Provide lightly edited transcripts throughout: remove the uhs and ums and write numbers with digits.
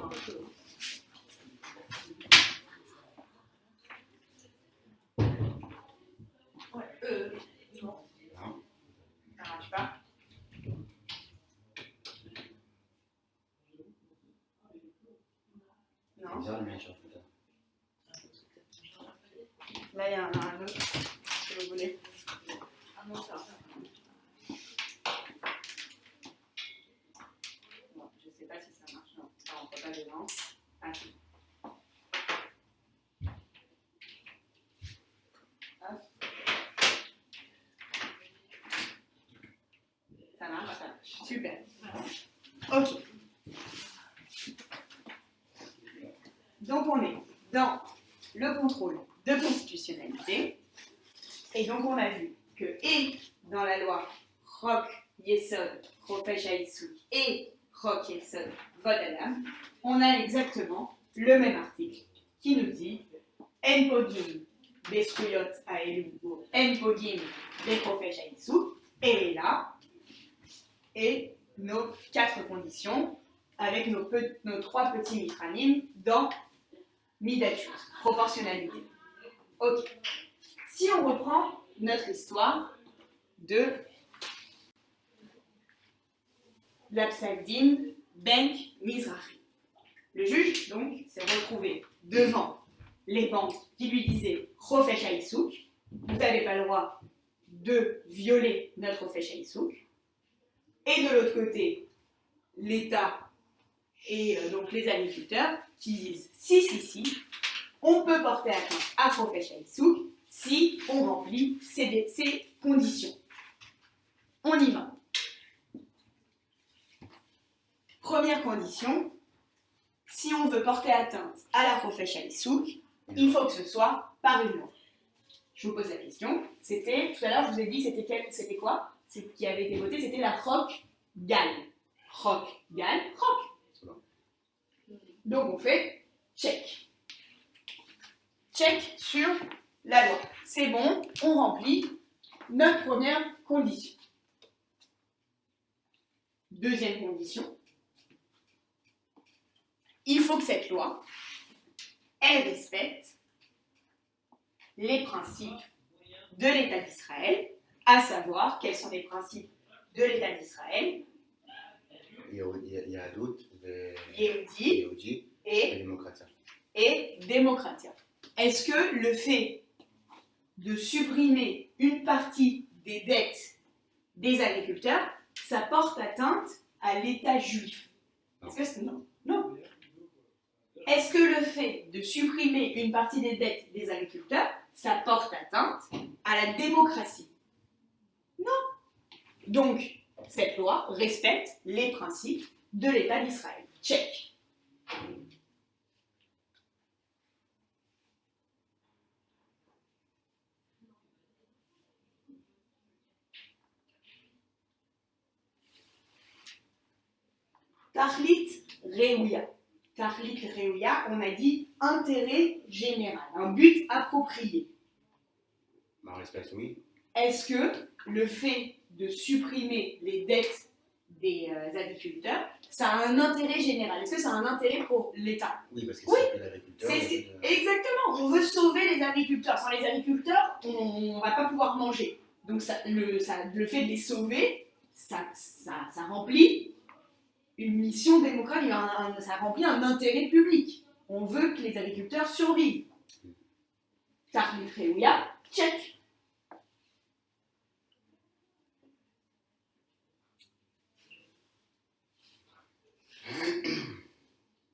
Non. Ça marche pas. Non. Là, il y en a un autre, si vous voulez. Un autre. Bon, je ne sais pas si ça marche. Non, ça ne rentre pas dedans. Ah, si. Hop. Ça marche, ça marche. Super. Ok. Donc, on est dans le contrôle de constitutionnalité. Et donc, on a vu que, et dans la loi Rock Yesod, Rofesh Haïsouk et Rock Yesod, Vod Adam, on a exactement le même article qui nous dit En Pogim Beskuyot Aelu ou En Pogim Rofesh Haïsouk. Et là, et nos 4 conditions avec nos 3 petits mitranim dans Midatut, proportionnalité. Ok. Si on reprend notre histoire de l'Apsagdin Benk Mizrahi. Le juge, donc, s'est retrouvé devant les banques qui lui disaient Rofesh Haïsouk, vous n'avez pas le droit de violer notre Rofesh Haïsouk. Et de l'autre côté, l'État et donc les agriculteurs qui disent si, on peut porter atteinte à Rofesh Haïsouk si on remplit ces conditions. On y va. Première condition, si on veut porter atteinte à la Rofesh Haïsouk, il faut que ce soit par une loi. Je vous pose la question. C'était, tout à l'heure, je vous ai dit, c'était quoi? Ce qui avait été voté, c'était la Rock Gal. Rock Gal, Rock. Donc on fait check. Check sur la loi. C'est bon, on remplit notre première condition. Deuxième condition, il faut que cette loi, elle respecte les principes de l'État d'Israël, à savoir quels sont les principes de l'État d'Israël. Yahudut, Yehudi et démocratia. Est-ce que le fait de supprimer une partie des dettes des agriculteurs, ça porte atteinte à l'État juif? Non. Est-ce que le fait de supprimer une partie des dettes des agriculteurs, ça porte atteinte à la démocratie? Non. Donc, cette loi respecte les principes de l'État d'Israël. Check. Tahlit Reouya. Tahlit Reouya, on a dit intérêt général, un but approprié. On respecte, oui. Est-ce que le fait de supprimer les dettes des agriculteurs, ça a un intérêt général? Est-ce que ça a un intérêt pour l'État? Oui, parce que oui, c'est l'agriculteur. Exactement, on veut sauver les agriculteurs. Sans les agriculteurs, on ne va pas pouvoir manger. Donc le fait de les sauver, ça remplit une mission démocratique, ça remplit un intérêt public. On veut que les agriculteurs survivent. Tahlit Reouya, check.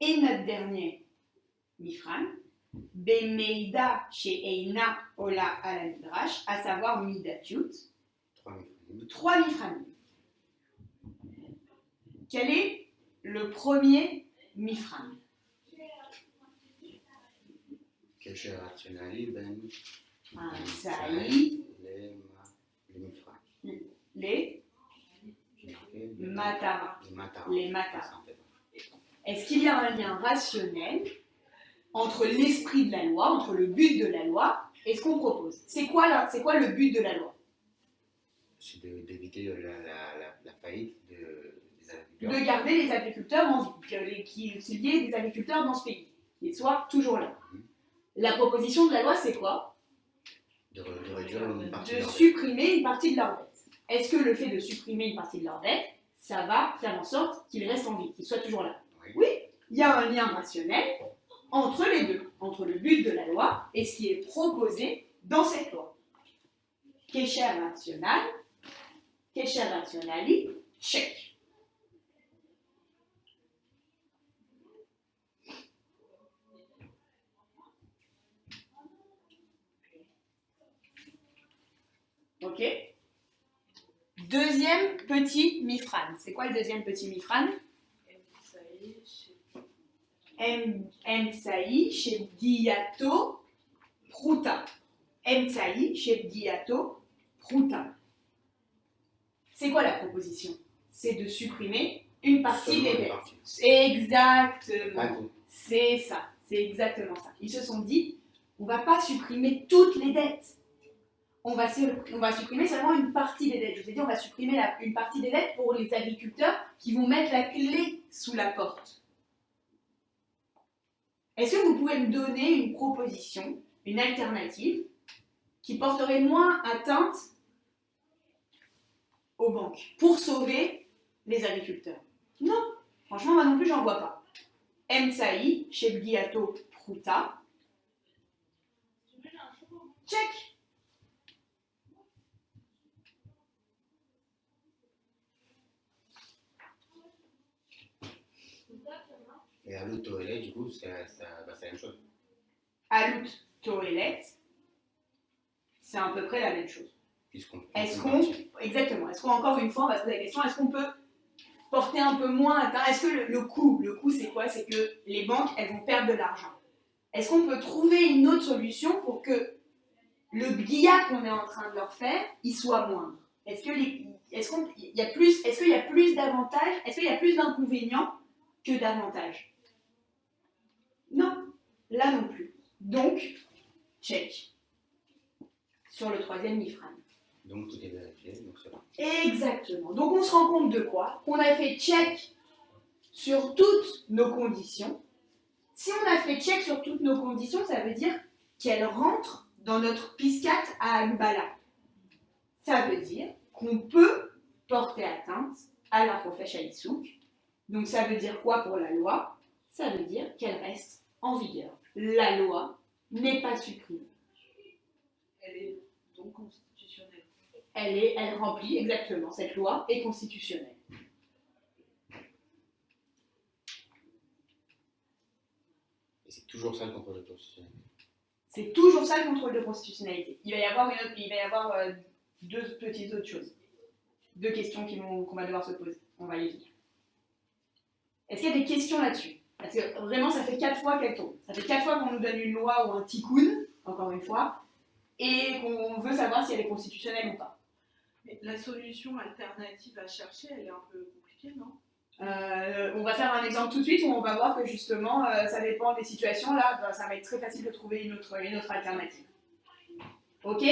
Et notre dernier Mifran, Bemeida chez Eina Ola ala Midrash, à savoir Midatut, 3 Mifranim. Quel est le premier Mifran? Kesher rationali ben Saï, les Matara. Les Matara. En fait. Est-ce qu'il y a un lien rationnel entre l'esprit de la loi, entre le but de la loi et ce qu'on propose? C'est quoi le but de la loi? C'est d'éviter la faillite des agriculteurs. de garder les agriculteurs en vie, qu'il y ait des agriculteurs dans ce pays, qu'ils soient toujours là. La proposition de la loi, c'est quoi? De réduire une partie De de leur dette. supprimer une partie de leur dette. Est-ce que le fait de supprimer une partie de leur dette, ça va faire en sorte qu'ils restent en vie, qu'ils soient toujours là? Oui, il y a un lien rationnel entre les deux, entre le but de la loi et ce qui est proposé dans cette loi. Kesher rationali, check. Ok. Deuxième petit mifran. C'est quoi le deuxième petit mifran? Emtsaï chez Guillato Prouta. Emtsaï chez Guillato Prouta. C'est quoi la proposition? C'est de supprimer une partie Seulement des une dettes. partie. Exactement. Pas tout. C'est ça. C'est exactement ça. Ils se sont dit, on ne va pas supprimer toutes les dettes. On va supprimer seulement une partie des dettes. Je vous ai dit, on va supprimer une partie des dettes pour les agriculteurs qui vont mettre la clé sous la porte. Est-ce que vous pouvez me donner une proposition, une alternative, qui porterait moins atteinte aux banques pour sauver les agriculteurs? Non, franchement, moi non plus, j'en vois pas. Emtsaï, Shebgiato, Prouta. Check. Et à l'auto-élève, du coup, c'est la même chose. Alut Toelet, c'est à peu près la même chose. Puisqu'on Exactement, est-ce qu'on, encore une fois, on va se poser la question, est-ce qu'on peut porter un peu moins atteint? Est-ce que le coût c'est quoi? C'est que les banques, elles vont perdre de l'argent. Est-ce qu'on peut trouver une autre solution pour que le biais qu'on est en train de leur faire, il soit moindre? Est-ce qu'il y a plus d'avantages? Est-ce qu'il y a plus d'inconvénients que d'avantages? Non, là non plus. Donc, check. Sur le troisième mifran. Donc tout est vérifié, donc c'est bon. Exactement. Donc on se rend compte de quoi? Qu'on a fait check sur toutes nos conditions. Si on a fait check sur toutes nos conditions, ça veut dire qu'elles rentrent dans notre piscat à Agbala. Ça veut dire qu'on peut porter atteinte à la profèche Haïsouk. Donc ça veut dire quoi pour la loi? Ça veut dire qu'elle reste en vigueur. La loi n'est pas supprimée. Elle est donc constitutionnelle. Elle remplit exactement, cette loi est constitutionnelle. Et c'est toujours ça le contrôle de constitutionnalité. C'est toujours ça le contrôle de constitutionnalité. Il va y avoir deux petites autres choses. Deux questions qu'on va devoir se poser. On va y venir. Est-ce qu'il y a des questions là-dessus? Parce que vraiment, ça fait 4 fois qu'elle tombe. Ça fait 4 fois qu'on nous donne une loi ou un tikkun, encore une fois, et qu'on veut savoir si elle est constitutionnelle ou pas. Mais la solution alternative à chercher, elle est un peu compliquée, non? On va faire un exemple tout de suite où on va voir que justement, ça dépend des situations. Là, ça va être très facile de trouver une autre alternative. Ok?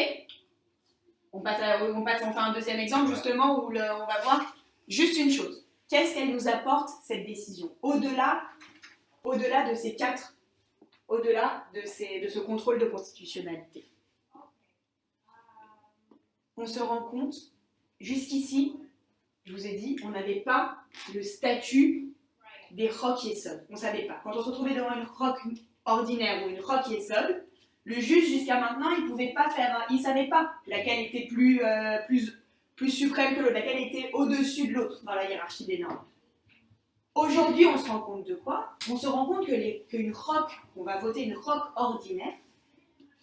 On fait un deuxième exemple justement où on va voir juste une chose. Qu'est-ce qu'elle nous apporte cette décision? Au-delà de ces quatre, au-delà de ce contrôle de constitutionnalité. On se rend compte, jusqu'ici, je vous ai dit, on n'avait pas le statut des rocs yesod. On ne savait pas. Quand on se retrouvait devant une roc ordinaire ou une roc yesod, le juge jusqu'à maintenant, il ne savait pas laquelle était plus suprême que l'autre, laquelle était au-dessus de l'autre dans la hiérarchie des normes. Aujourd'hui, on se rend compte de quoi? On se rend compte qu'une roc, on va voter une roc ordinaire,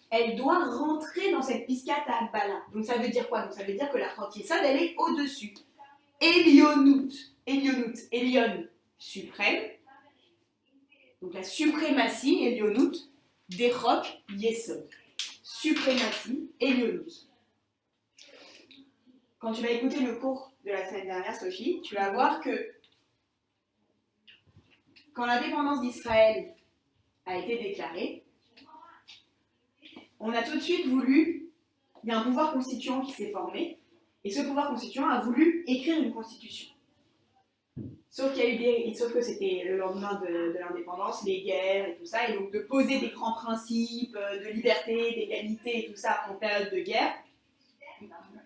elle doit rentrer dans cette piscate à Agbala. Donc ça veut dire quoi? Donc ça veut dire que la roc yesod, elle est au-dessus. Elionut, Elion suprême, donc la suprématie, Elionut, des rocs yesod. Suprématie, Elionut. Quand tu vas écouter le cours de la semaine dernière, Sophie, tu vas voir que quand l'indépendance d'Israël a été déclarée, on a tout de suite voulu, il y a un pouvoir constituant qui s'est formé, et ce pouvoir constituant a voulu écrire une constitution. Sauf sauf que c'était le lendemain de l'indépendance, les guerres et tout ça, et donc de poser des grands principes de liberté, d'égalité et tout ça en période de guerre,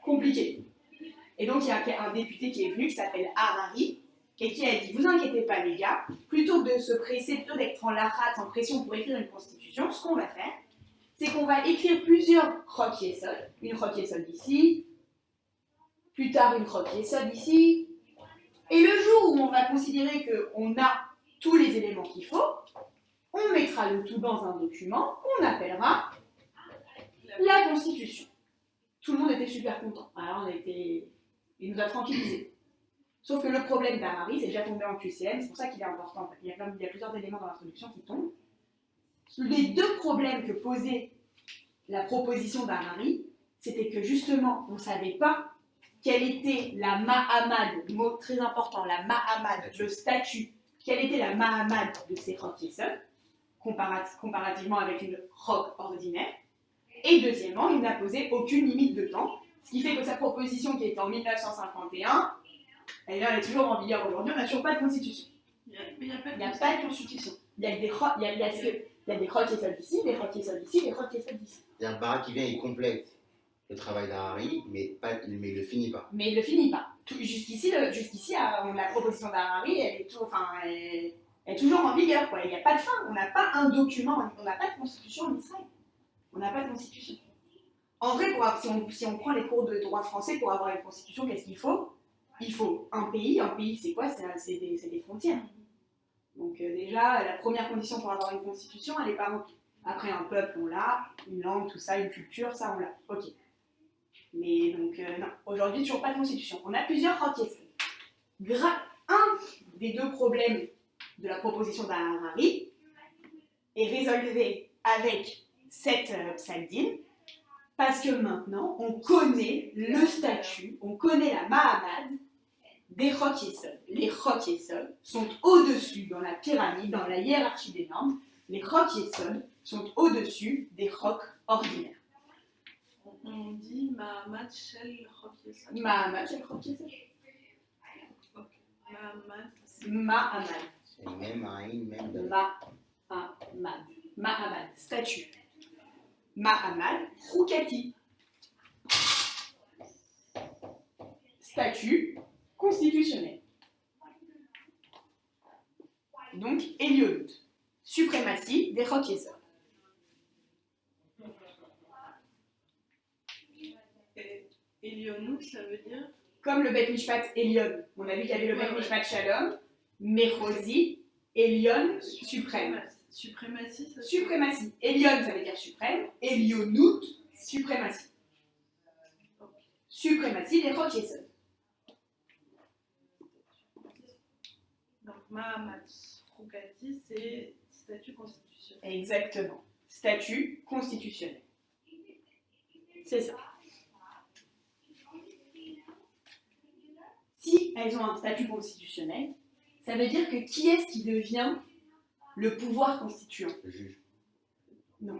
compliqué. Et donc il y a un député qui est venu qui s'appelle Harari et qui a dit vous inquiétez pas les gars, plutôt que de se presser, plutôt d'être en rate, en pression pour écrire une constitution, ce qu'on va faire, c'est qu'on va écrire plusieurs Rock-Yesod, une Rock-Yesod ici, plus tard une Rock-Yesod ici, et le jour où on va considérer qu'on a tous les éléments qu'il faut, on mettra le tout dans un document qu'on appellera la Constitution. Tout le monde était super content. Alors il nous a tranquillisés. Sauf que le problème d'Harari, c'est déjà tombé en QCM, c'est pour ça qu'il est important. Il y a plusieurs éléments dans l'introduction qui tombent. Les deux problèmes que posait la proposition d'Harari, c'était que justement, on ne savait pas quelle était la Mahamad, mot très important, la Mahamad, le statut, quelle était la Mahamad de ces Rock-Yesod, comparativement avec une Rock ordinaire. Et deuxièmement, il n'a posé aucune limite de temps, ce qui fait que sa proposition qui est en 1951, elle est toujours en vigueur aujourd'hui, on n'a toujours pas de constitution. Il n'y a pas de constitution. Il y a des Rock-Yesod ici, des Rock-Yesod ici, des Rock-Yesod ici. C'est-à-dire Barak qui vient, il complète le travail d'Harari, mais il ne le finit pas. Mais il ne le finit pas. Jusqu'ici, la proposition d'Harari, elle est toujours en vigueur. Quoi. Il n'y a pas de fin. On n'a pas un document, on n'a pas de constitution en Israël. On n'a pas de constitution. En vrai, si on prend les cours de droit français pour avoir une constitution, qu'est-ce qu'il faut ? Il faut un pays. Un pays, c'est quoi ? C'est des frontières. Donc déjà, la première condition pour avoir une constitution, elle n'est pas remplie. Après, un peuple, on l'a. Une langue, tout ça, une culture, ça, on l'a. Ok. Mais donc, non. Aujourd'hui, toujours pas de constitution. On a plusieurs Rock-Yesod. Un des deux problèmes de la proposition d'Harari est résolu avec cette psaldine, parce que maintenant, on connaît le statut, on connaît la Mahamad des Rock-Yesod. Les Rock-Yesod sont au-dessus dans la pyramide, dans la hiérarchie des normes. Les Rock-Yesod sont au-dessus des Rock ordinaires. On dit Mahamad Shel Rock-Yesod. Mahamad Shel Rock-Yesod. Mahamad. C'est même Aïn, même de... Mahamad. Statut. Mahamad Choukati. Statut constitutionnel. Donc, Elionut. Suprématie des Rock-Yesod. Elionut, ça veut dire comme le Bet Mishpat Elion. On a vu qu'il y avait le Bet Mishpat Shalom, Mechosi, Elion, suprême. Suprématie, ça Suprématie. Elion, ça veut dire suprême. Elionut, suprématie. Suprématie des Rock-Yesod. Donc Mahamad Choukati, c'est statut constitutionnel. Exactement. Statut constitutionnel. C'est ça. Si elles ont un statut constitutionnel, ça veut dire que qui est-ce qui devient le pouvoir constituant ? Le juge. Non.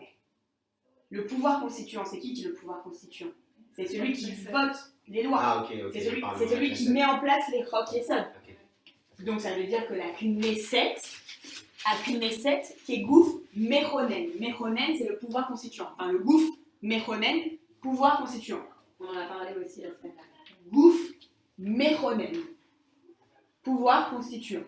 Le pouvoir constituant, c'est qui est le pouvoir constituant ? C'est celui qui vote les lois. Ah, ok. C'est celui qui met en place les Rock-Yesod. Okay. Donc ça veut dire que la Knesset, qui est Gouf Mechonen. Mechonen, c'est le pouvoir constituant. Enfin, le Gouf Mechonen, pouvoir constituant. On en a parlé aussi la semaine dernière. Gouf Mechonen, pouvoir constituant.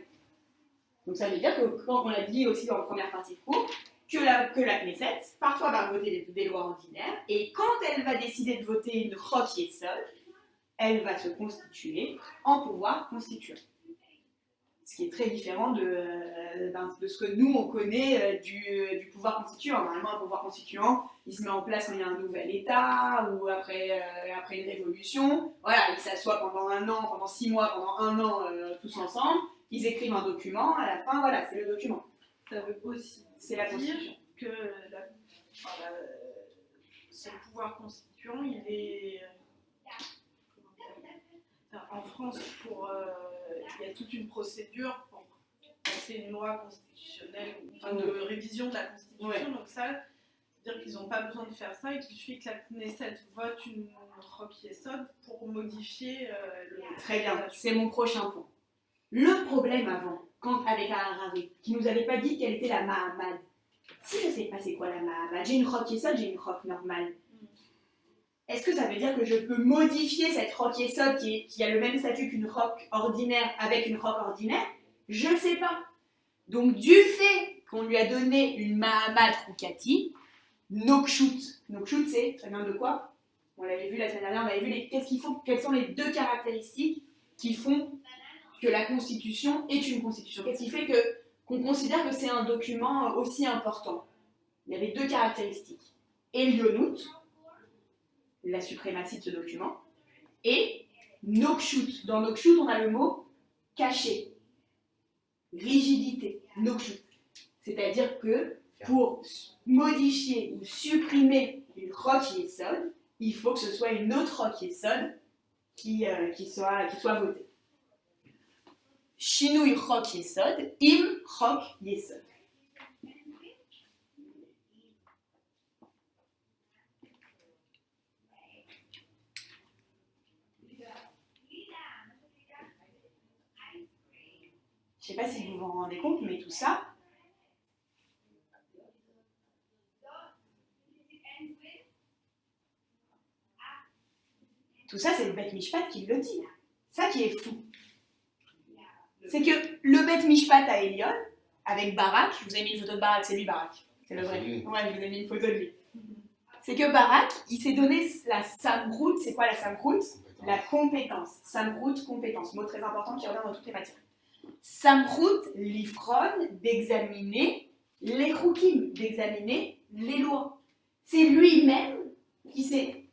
Donc ça veut dire que, quand on l'a dit aussi dans la première partie de cours, que la Knesset, parfois va voter des lois ordinaires, et quand elle va décider de voter une Rock-Yesod, elle va se constituer en pouvoir constituant. Ce qui est très différent de ce que nous on connaît du pouvoir constituant. Normalement, un pouvoir constituant, il se met en place quand il y a un nouvel État ou après une révolution. Voilà, ils s'assoient pendant un an, pendant 6 mois, pendant un an, tous ensemble. Ils écrivent un document. À la fin, voilà, c'est le document. Ça veut aussi c'est la constitution. Que ce pouvoir constituant, il est en France il y a toute une procédure pour passer une loi constitutionnelle, enfin de révision de la Constitution. Ouais. Donc ça, c'est-à-dire qu'ils n'ont pas besoin de faire ça et qu'il suffit que la Knesset vote une Rock-Yesod pour modifier le... Très bien, c'est mon prochain point. Le problème avant, avec Harari, qui nous avait pas dit quelle était la Mahamad. Si je sais pas c'est quoi la Mahamad, j'ai une roque yesod, j'ai une roque normale. Est-ce que ça veut dire que je peux modifier cette roque yesod qui a le même statut qu'une roque ordinaire avec une roque ordinaire? Je ne sais pas. Donc du fait qu'on lui a donné une Mahamad Rukati, Nokshut. Nokshut, ça vient de quoi? On l'avait vu la semaine dernière, on avait vu quelles sont les deux caractéristiques qui font que la Constitution est une Constitution. Qu'est-ce qui fait qu'on considère que c'est un document aussi important? Il y avait deux caractéristiques. Elionut, la suprématie de ce document, et Nokshut. Dans Nokshut, on a le mot caché, rigidité, Nokshut. C'est-à-dire que pour modifier ou supprimer une roque yesod, il faut que ce soit une autre roque yesod qui soit votée. Shinui roque yesod, im roque yesod. Je ne sais pas si vous vous en rendez compte, mais tout ça, c'est le Beth Mishpat qui le dit. Ça qui est fou. C'est que le Beth Mishpat à Elion, avec Barak, je vous ai mis une photo de Barak, c'est lui Barak. C'est le vrai. Ouais, je vous ai mis une photo de lui. C'est que Barak, il s'est donné la samrout. C'est quoi la samrout? La compétence. Samrout, compétence. Mot très important qui revient dans toutes les matières. Samrout, l'ifron, d'examiner les choukim, d'examiner les lois. C'est lui-même qui s'est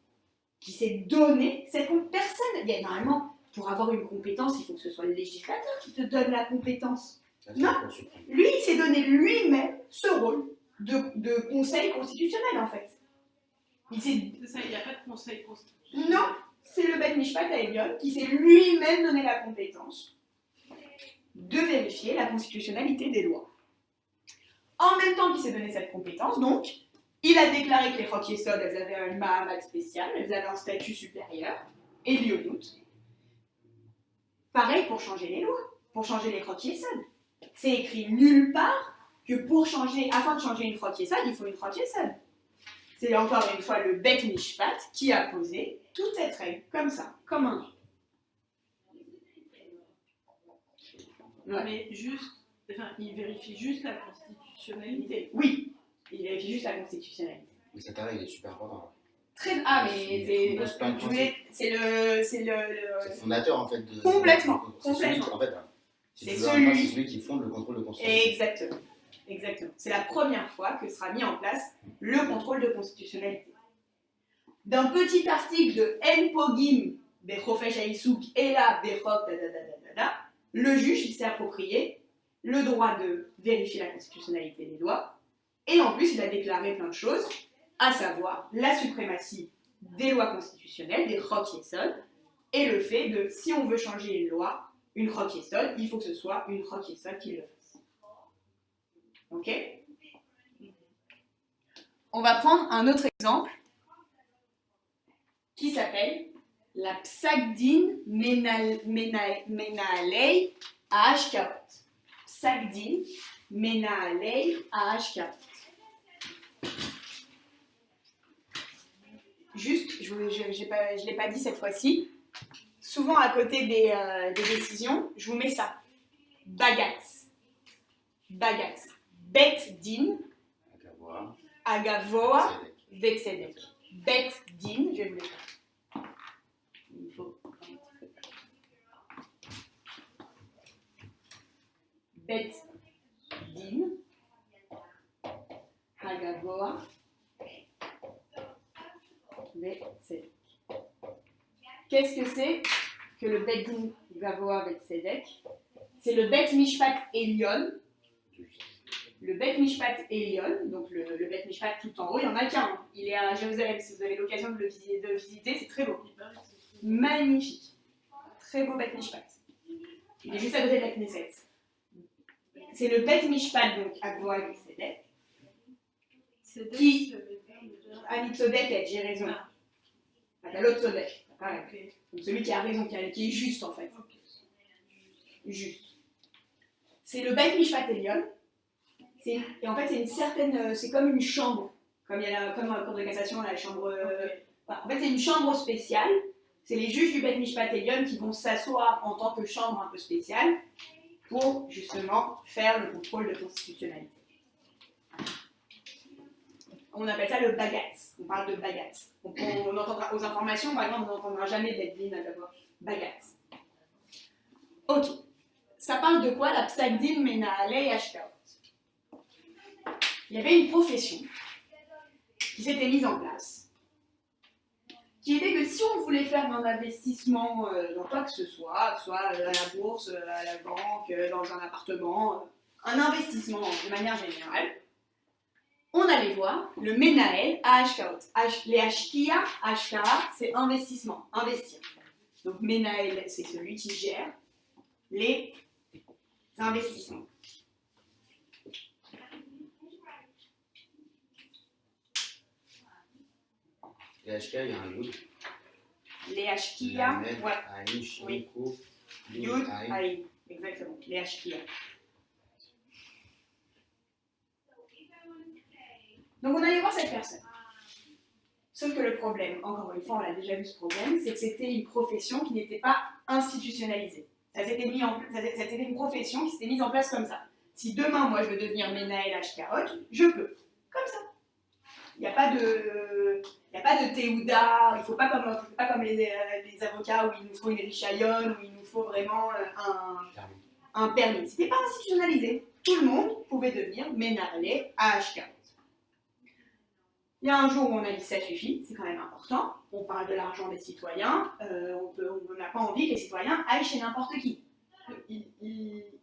donné cette personne. Normalement, pour avoir une compétence, il faut que ce soit le législateur qui te donne la compétence. Non, lui, il s'est donné lui-même ce rôle de conseil constitutionnel, en fait. C'est ça, il n'y a pas de conseil constitutionnel. Non, c'est le Beth Mishpat à Elion qui s'est lui-même donné la compétence de vérifier la constitutionnalité des lois. En même temps qu'il s'est donné cette compétence, donc, il a déclaré que les roques yesod, elles avaient un mahamad spécial, elles avaient un statut supérieur, et lionout. Pareil pour changer les lois, pour changer les roques yesod. C'est écrit nulle part que afin de changer une roque yesod, il faut une roque yesod. C'est encore une fois le Beth Mishpat qui a posé toute cette règle, comme ça, comme un. Ouais. Mais il vérifie juste la constitutionnalité. Oui, il vérifie juste la constitutionnalité. Mais cet arrêt, il est super important. C'est le fondateur en fait de. Complètement. C'est celui qui fonde le contrôle de constitutionnalité. Exactement. C'est la première fois que sera mis en place le contrôle de constitutionnalité. D'un petit article de N. Pogim, Bechofesh Aïsouk, et là, Bechop, le juge il s'est approprié le droit de vérifier la constitutionnalité des lois, et en plus il a déclaré plein de choses, à savoir la suprématie des lois constitutionnelles, des roques yesod, et le fait de, si on veut changer une loi, une roque yesod, il faut que ce soit une roque yesod qui le fasse. Ok? On va prendre un autre exemple qui s'appelle la Psagdin Menaalei à Ashkarot. Psagdin Menaalei à Ashkarot. Juste, je ne l'ai pas dit cette fois-ci, souvent à côté des décisions, je vous mets ça. Bagatz. Bet din. Agavoa. Vetsedek. Bet din, je vais vous le faire. Il faut. Bet din. Agavoa. Vetsedek. Qu'est-ce que c'est que le Bet din Gavoa Vetsedek? C'est le Bet Mishpat Elion. Le Bet Mishpat Elion, donc le Bet Mishpat tout en haut, il n'y en a qu'un. Il est à Jérusalem, si vous avez l'occasion de le visiter, c'est très beau. Magnifique. Très beau Bet Mishpat. Il est juste à côté de la Knesset. C'est le Bet Mishpat, donc à Gvoa Vetsedek, qui Ami Tzodek a dit raison. T'as l'autre Tzodek. Donc celui qui a raison, qui est juste en fait. Juste. c'est le Beit Mishpat Elyon. Et en fait, c'est une certaine, c'est comme une chambre, comme il y a comme dans la cour de cassation, la chambre. Voilà. En fait, c'est une chambre spéciale. C'est les juges du Beit Mishpat Elyon qui vont s'asseoir en tant que chambre un peu spéciale pour justement faire le contrôle de constitutionnalité. On appelle ça le bagatz. On parle de bagatz. On entendra aux informations, par exemple, on n'entendra jamais Bet Din d'abord. Bagatz. Ok. Ça parle de quoi la Psak Din Menaalei Ashkaot? Il y avait une profession qui s'était mise en place, qui était que si on voulait faire un investissement dans quoi que ce soit à la bourse, à la banque, dans un appartement, un investissement de manière générale, on allait voir le Menael à Ashkaot. Les Ashkia, Ashkara, c'est investissement, investir. Donc Menael, c'est celui qui gère les investissements. Les HK, il y a un Yud. Les Ashkia, ouais. Aïn, Shin, Oui. Kouf, Yud, Aïn. Aïn, exactement, les Ashkia. Donc on allait voir cette personne. Sauf que le problème, encore une fois, on a déjà vu ce problème, c'est que c'était une profession qui n'était pas institutionnalisée. C'était une profession qui s'était mise en place comme ça. Si demain, moi, je veux devenir Menael Ashkarot, je peux. Comme ça. Il n'y a pas de théouda, il ne faut pas comme les avocats où il nous faut une richayon, où il nous faut vraiment un permis. Ce n'était pas institutionnalisé. Tout le monde pouvait devenir Menael Ashkarot. Il y a un jour où on a dit ça suffit, c'est quand même important. On parle de l'argent des citoyens, on n'a pas envie que les citoyens aillent chez n'importe qui.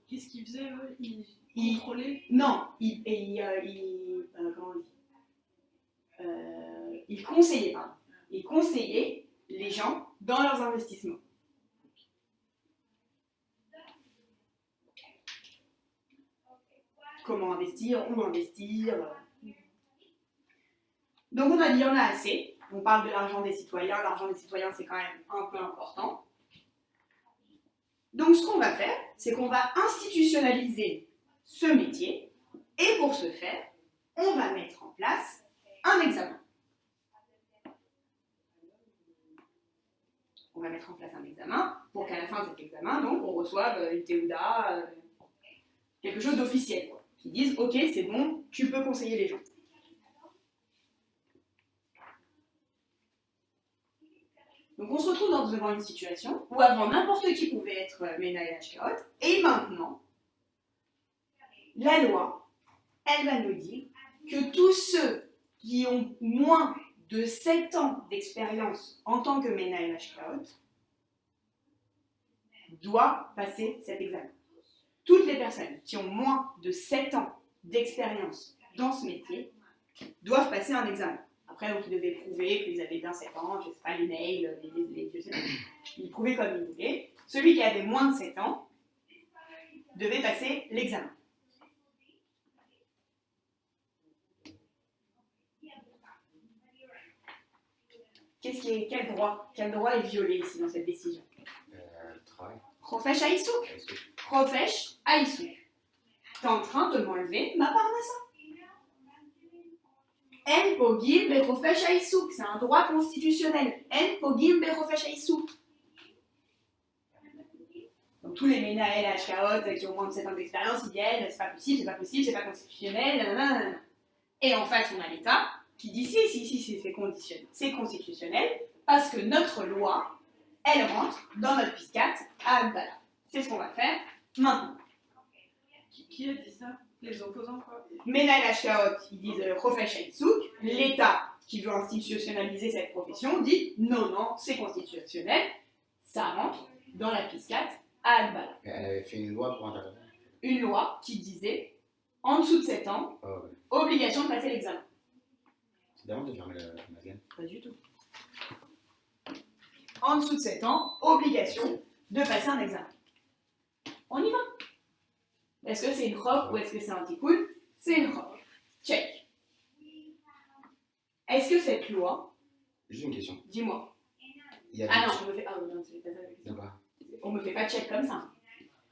Qu'est-ce qu'ils faisaient eux? Ils contrôlaient? Non, comment on dit ils conseillaient, pardon. Ils conseillaient les gens dans leurs investissements. Comment investir, où investir. Donc on a dit, il y en a assez. On parle de l'argent des citoyens. L'argent des citoyens, c'est quand même un peu important. Donc ce qu'on va faire, c'est qu'on va institutionnaliser ce métier. Et pour ce faire, on va mettre en place un examen. On va mettre en place un examen pour qu'à la fin de cet examen, donc, on reçoive une théouda, quelque chose d'officiel, quoi, qui dise « Ok, c'est bon, tu peux conseiller les gens ». Donc on se retrouve devant une situation où avant n'importe qui pouvait être Menael Ashkarot, et maintenant, la loi, elle va nous dire que tous ceux qui ont moins de 7 ans d'expérience en tant que Menael Ashkarot doivent passer cet examen. Toutes les personnes qui ont moins de 7 ans d'expérience dans ce métier doivent passer un examen. Après, donc, ils devaient prouver qu'ils avaient bien 7 ans, je ne sais pas, les mails, je sais pas. Ils prouvaient comme ils voulaient. Celui qui avait moins de 7 ans devait passer l'examen. Quel droit est violé ici dans cette décision? Travail. Profèche Aïsouk. Profèche Aïsouk. T'es en train de m'enlever ma parnassa. En pogim bechofesh haïsouk, c'est un droit constitutionnel. En pogim bechofesh haïsouk. Donc tous les Menael Ashkarot qui ont moins de 7 ans d'expérience, ils viennent, c'est pas possible, c'est pas constitutionnel, nanana. Et en face, on a l'État qui dit si, c'est constitutionnel, parce que notre loi, elle rentre dans notre piscat à Al-Bala. C'est ce qu'on va faire maintenant. Qui a dit ça? Les opposants, quoi. Menael Ashkarot, ils disent Profèche Haïsouk. L'État qui veut institutionnaliser cette profession dit non, c'est constitutionnel, ça rentre dans la piscate à Al-Bala. Elle avait fait une loi pour interpréter. Une loi qui disait en dessous de 7 ans, Ouais. obligation de passer l'examen. C'est d'avant de fermer la magazine. Pas du tout. En dessous de 7 ans, obligation de passer un examen. On y va. Est-ce que c'est une robe ou est-ce que c'est un tikkun? C'est une robe. Check. Est-ce que cette loi, Juste une question. dis-moi. Il y avait... Ah non, on me fait pas ça. D'accord. On me fait pas check comme ça.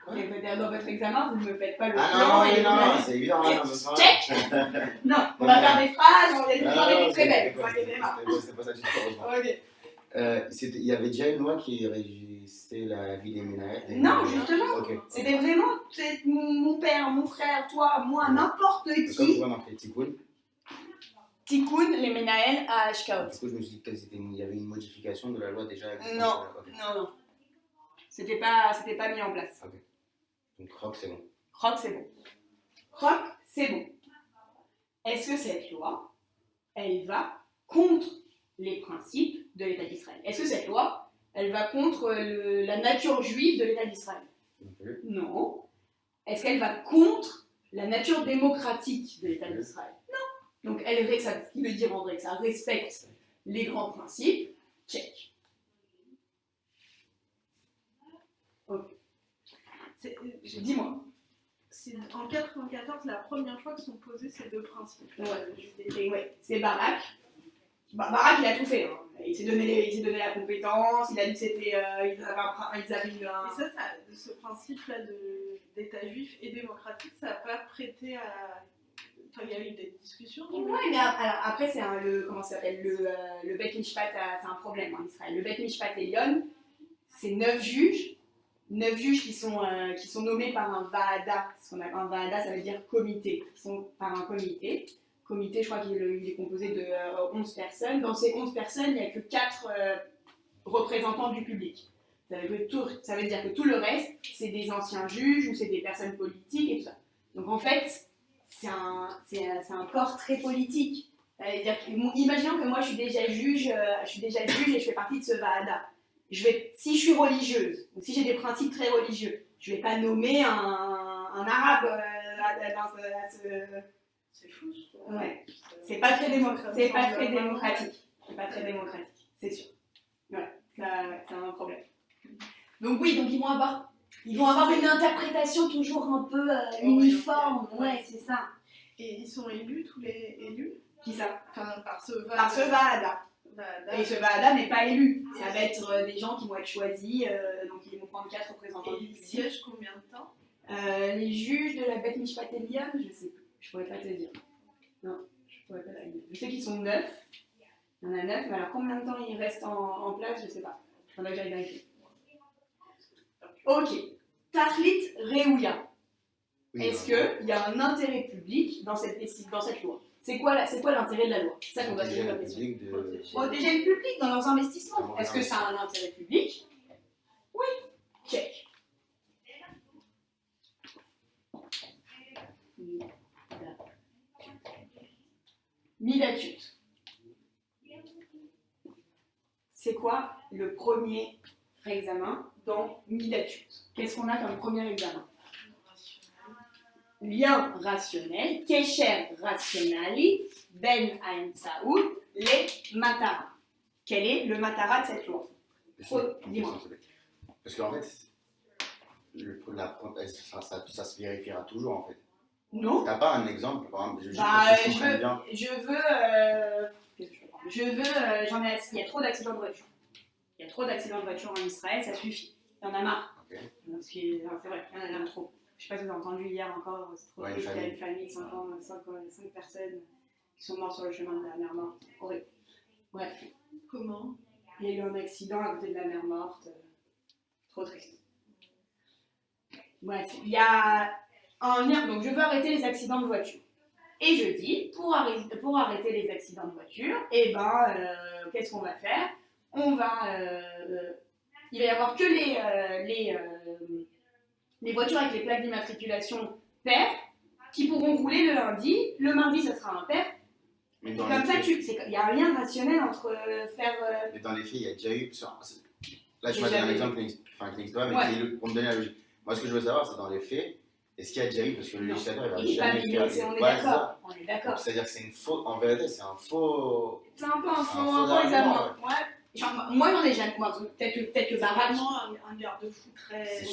Dans votre examen, vous ne me faites pas le plan. Ah et non, vous- c'est évident. Check. Non, on va faire des phrases, on va demander des très belles. Vous inquiétez pas. C'est pas ça du tout, heureusement. Ok. Il y avait déjà une loi qui régissait la vie des ménages. Non, justement. Ok. C'était vraiment mon père, mon frère, toi, moi, n'importe Comme je qui. vois marqué Tikkun, Tikkun, les Menaël à Ashkaot. du coup, je me suis dit qu'il y avait une modification de la loi déjà existante. Non. Ok. Non. C'était pas mis en place. Donc, rock, c'est bon. Rock, c'est bon. Rock, c'est bon. Est-ce que cette loi, elle va contre les principes de l'État d'Israël? Est-ce que cette loi, elle va contre la nature juive de l'État d'Israël? Non plus. Non. Est-ce qu'elle va contre la nature démocratique de l'État d'Israël? Non. Donc, ça, ce qui veut dire en vrai que ça respecte les grands principes. Check. Ok. Dis-moi. C'est en 94 la première fois que sont posés ces deux principes. Et ouais, c'est Barak. Barak, il a tout fait. Hein. Il s'est donné la compétence, il a dit que c'était. Ils avaient une. Et ça, ce principe-là d'État juif et démocratique, ça n'a pas prêté à. Enfin, il y a eu des discussions. Ouais, mais alors après, c'est comment ça s'appelle le Bet Mishpat, c'est un problème en Israël. Le Bet Mishpat Elyon, c'est 9 juges. 9 juges qui sont nommés par un Vaada. Ce qu'on appelle un Vaada, ça veut dire comité. Ils sont par un comité. Comité, je crois qu'il est composé de 11 personnes. Dans ces 11 personnes, il n'y a que 4 représentants du public. Ça veut dire que tout le reste, c'est des anciens juges ou c'est des personnes politiques et tout ça. Donc en fait, c'est un corps très politique. C'est-à-dire, imaginons que moi je suis déjà juge et je fais partie de ce Vaada. Si je suis religieuse, ou si j'ai des principes très religieux, je ne vais pas nommer un arabe à ce... C'est fou. Ouais. C'est pas très démocratique. C'est pas très démocratique, c'est sûr. Ouais, c'est un problème. Donc oui, ils vont avoir une interprétation toujours un peu uniforme. Ouais, c'est ça. Et ils sont élus, tous les élus? Qui ça? Enfin, par ce Vaada. Et ce Vaada n'est pas élu. Ça va être des gens qui vont être choisis, donc ils vont prendre 4 représentants. Et ils siègent combien de temps? Les juges de la Bet Mishpat Elyon, je sais plus. Je pourrais pas te dire. Non, je pourrais pas te dire. Je sais qu'ils sont 9. Il y en a 9, mais alors combien de temps ils restent en place, je sais pas. Il faudrait que j'aille vérifier. Ok. Tahlit Reouya. Oui, Est-ce qu'il y a un intérêt public dans cette loi? C'est quoi l'intérêt de la loi? C'est ça qu'on va se poser la question. Protéger le public dans leurs investissements. Est-ce que ça a un intérêt public? Oui. Check. Midatut. C'est quoi le premier examen dans Midatut? Qu'est-ce qu'on a comme premier examen? Lien rationnel, Kesher rationali, Ben Aïnsaoud, les Matara. Quel est le Matara de cette loi? Dis-moi. Parce qu'en fait, ça se vérifiera toujours en fait. Non. T'as pas un exemple, par exemple, il y a trop d'accidents de voiture. Il y a trop d'accidents de voiture en Israël, ça suffit. Il y en a marre. Okay. C'est vrai, il y en a trop. Je sais pas si vous avez entendu hier encore, c'est trop triste, il y a une famille, 5 personnes qui sont mortes sur le chemin de la mer morte. Horrible. Bref. Comment? Il y a eu un accident à côté de la mer morte. Trop triste. Bref, il y a un lien. Donc je veux arrêter les accidents de voiture. Et je dis, pour arrêter les accidents de voiture, qu'est-ce qu'on va faire? Il va y avoir que les voitures avec les plaques d'immatriculation paires qui pourront rouler le lundi. Le mardi, ça sera impair. C'est comme ça il y a un lien rationnel entre faire. Mais dans les faits, il y a déjà eu. Là, je vais donner un exemple qui n'existe pas, mais pour me donner la logique. Moi, ce que je veux savoir, c'est dans les faits, est-ce qu'il y a déjà eu, parce que le législateur, il va jamais faire. On est d'accord. C'est-à-dire que c'est une faute. En vérité, c'est un faux. C'est un peu un faux examen. Ouais. Genre, moi, j'en ai jamais. Peut-être que Barak. Un garde-fou très.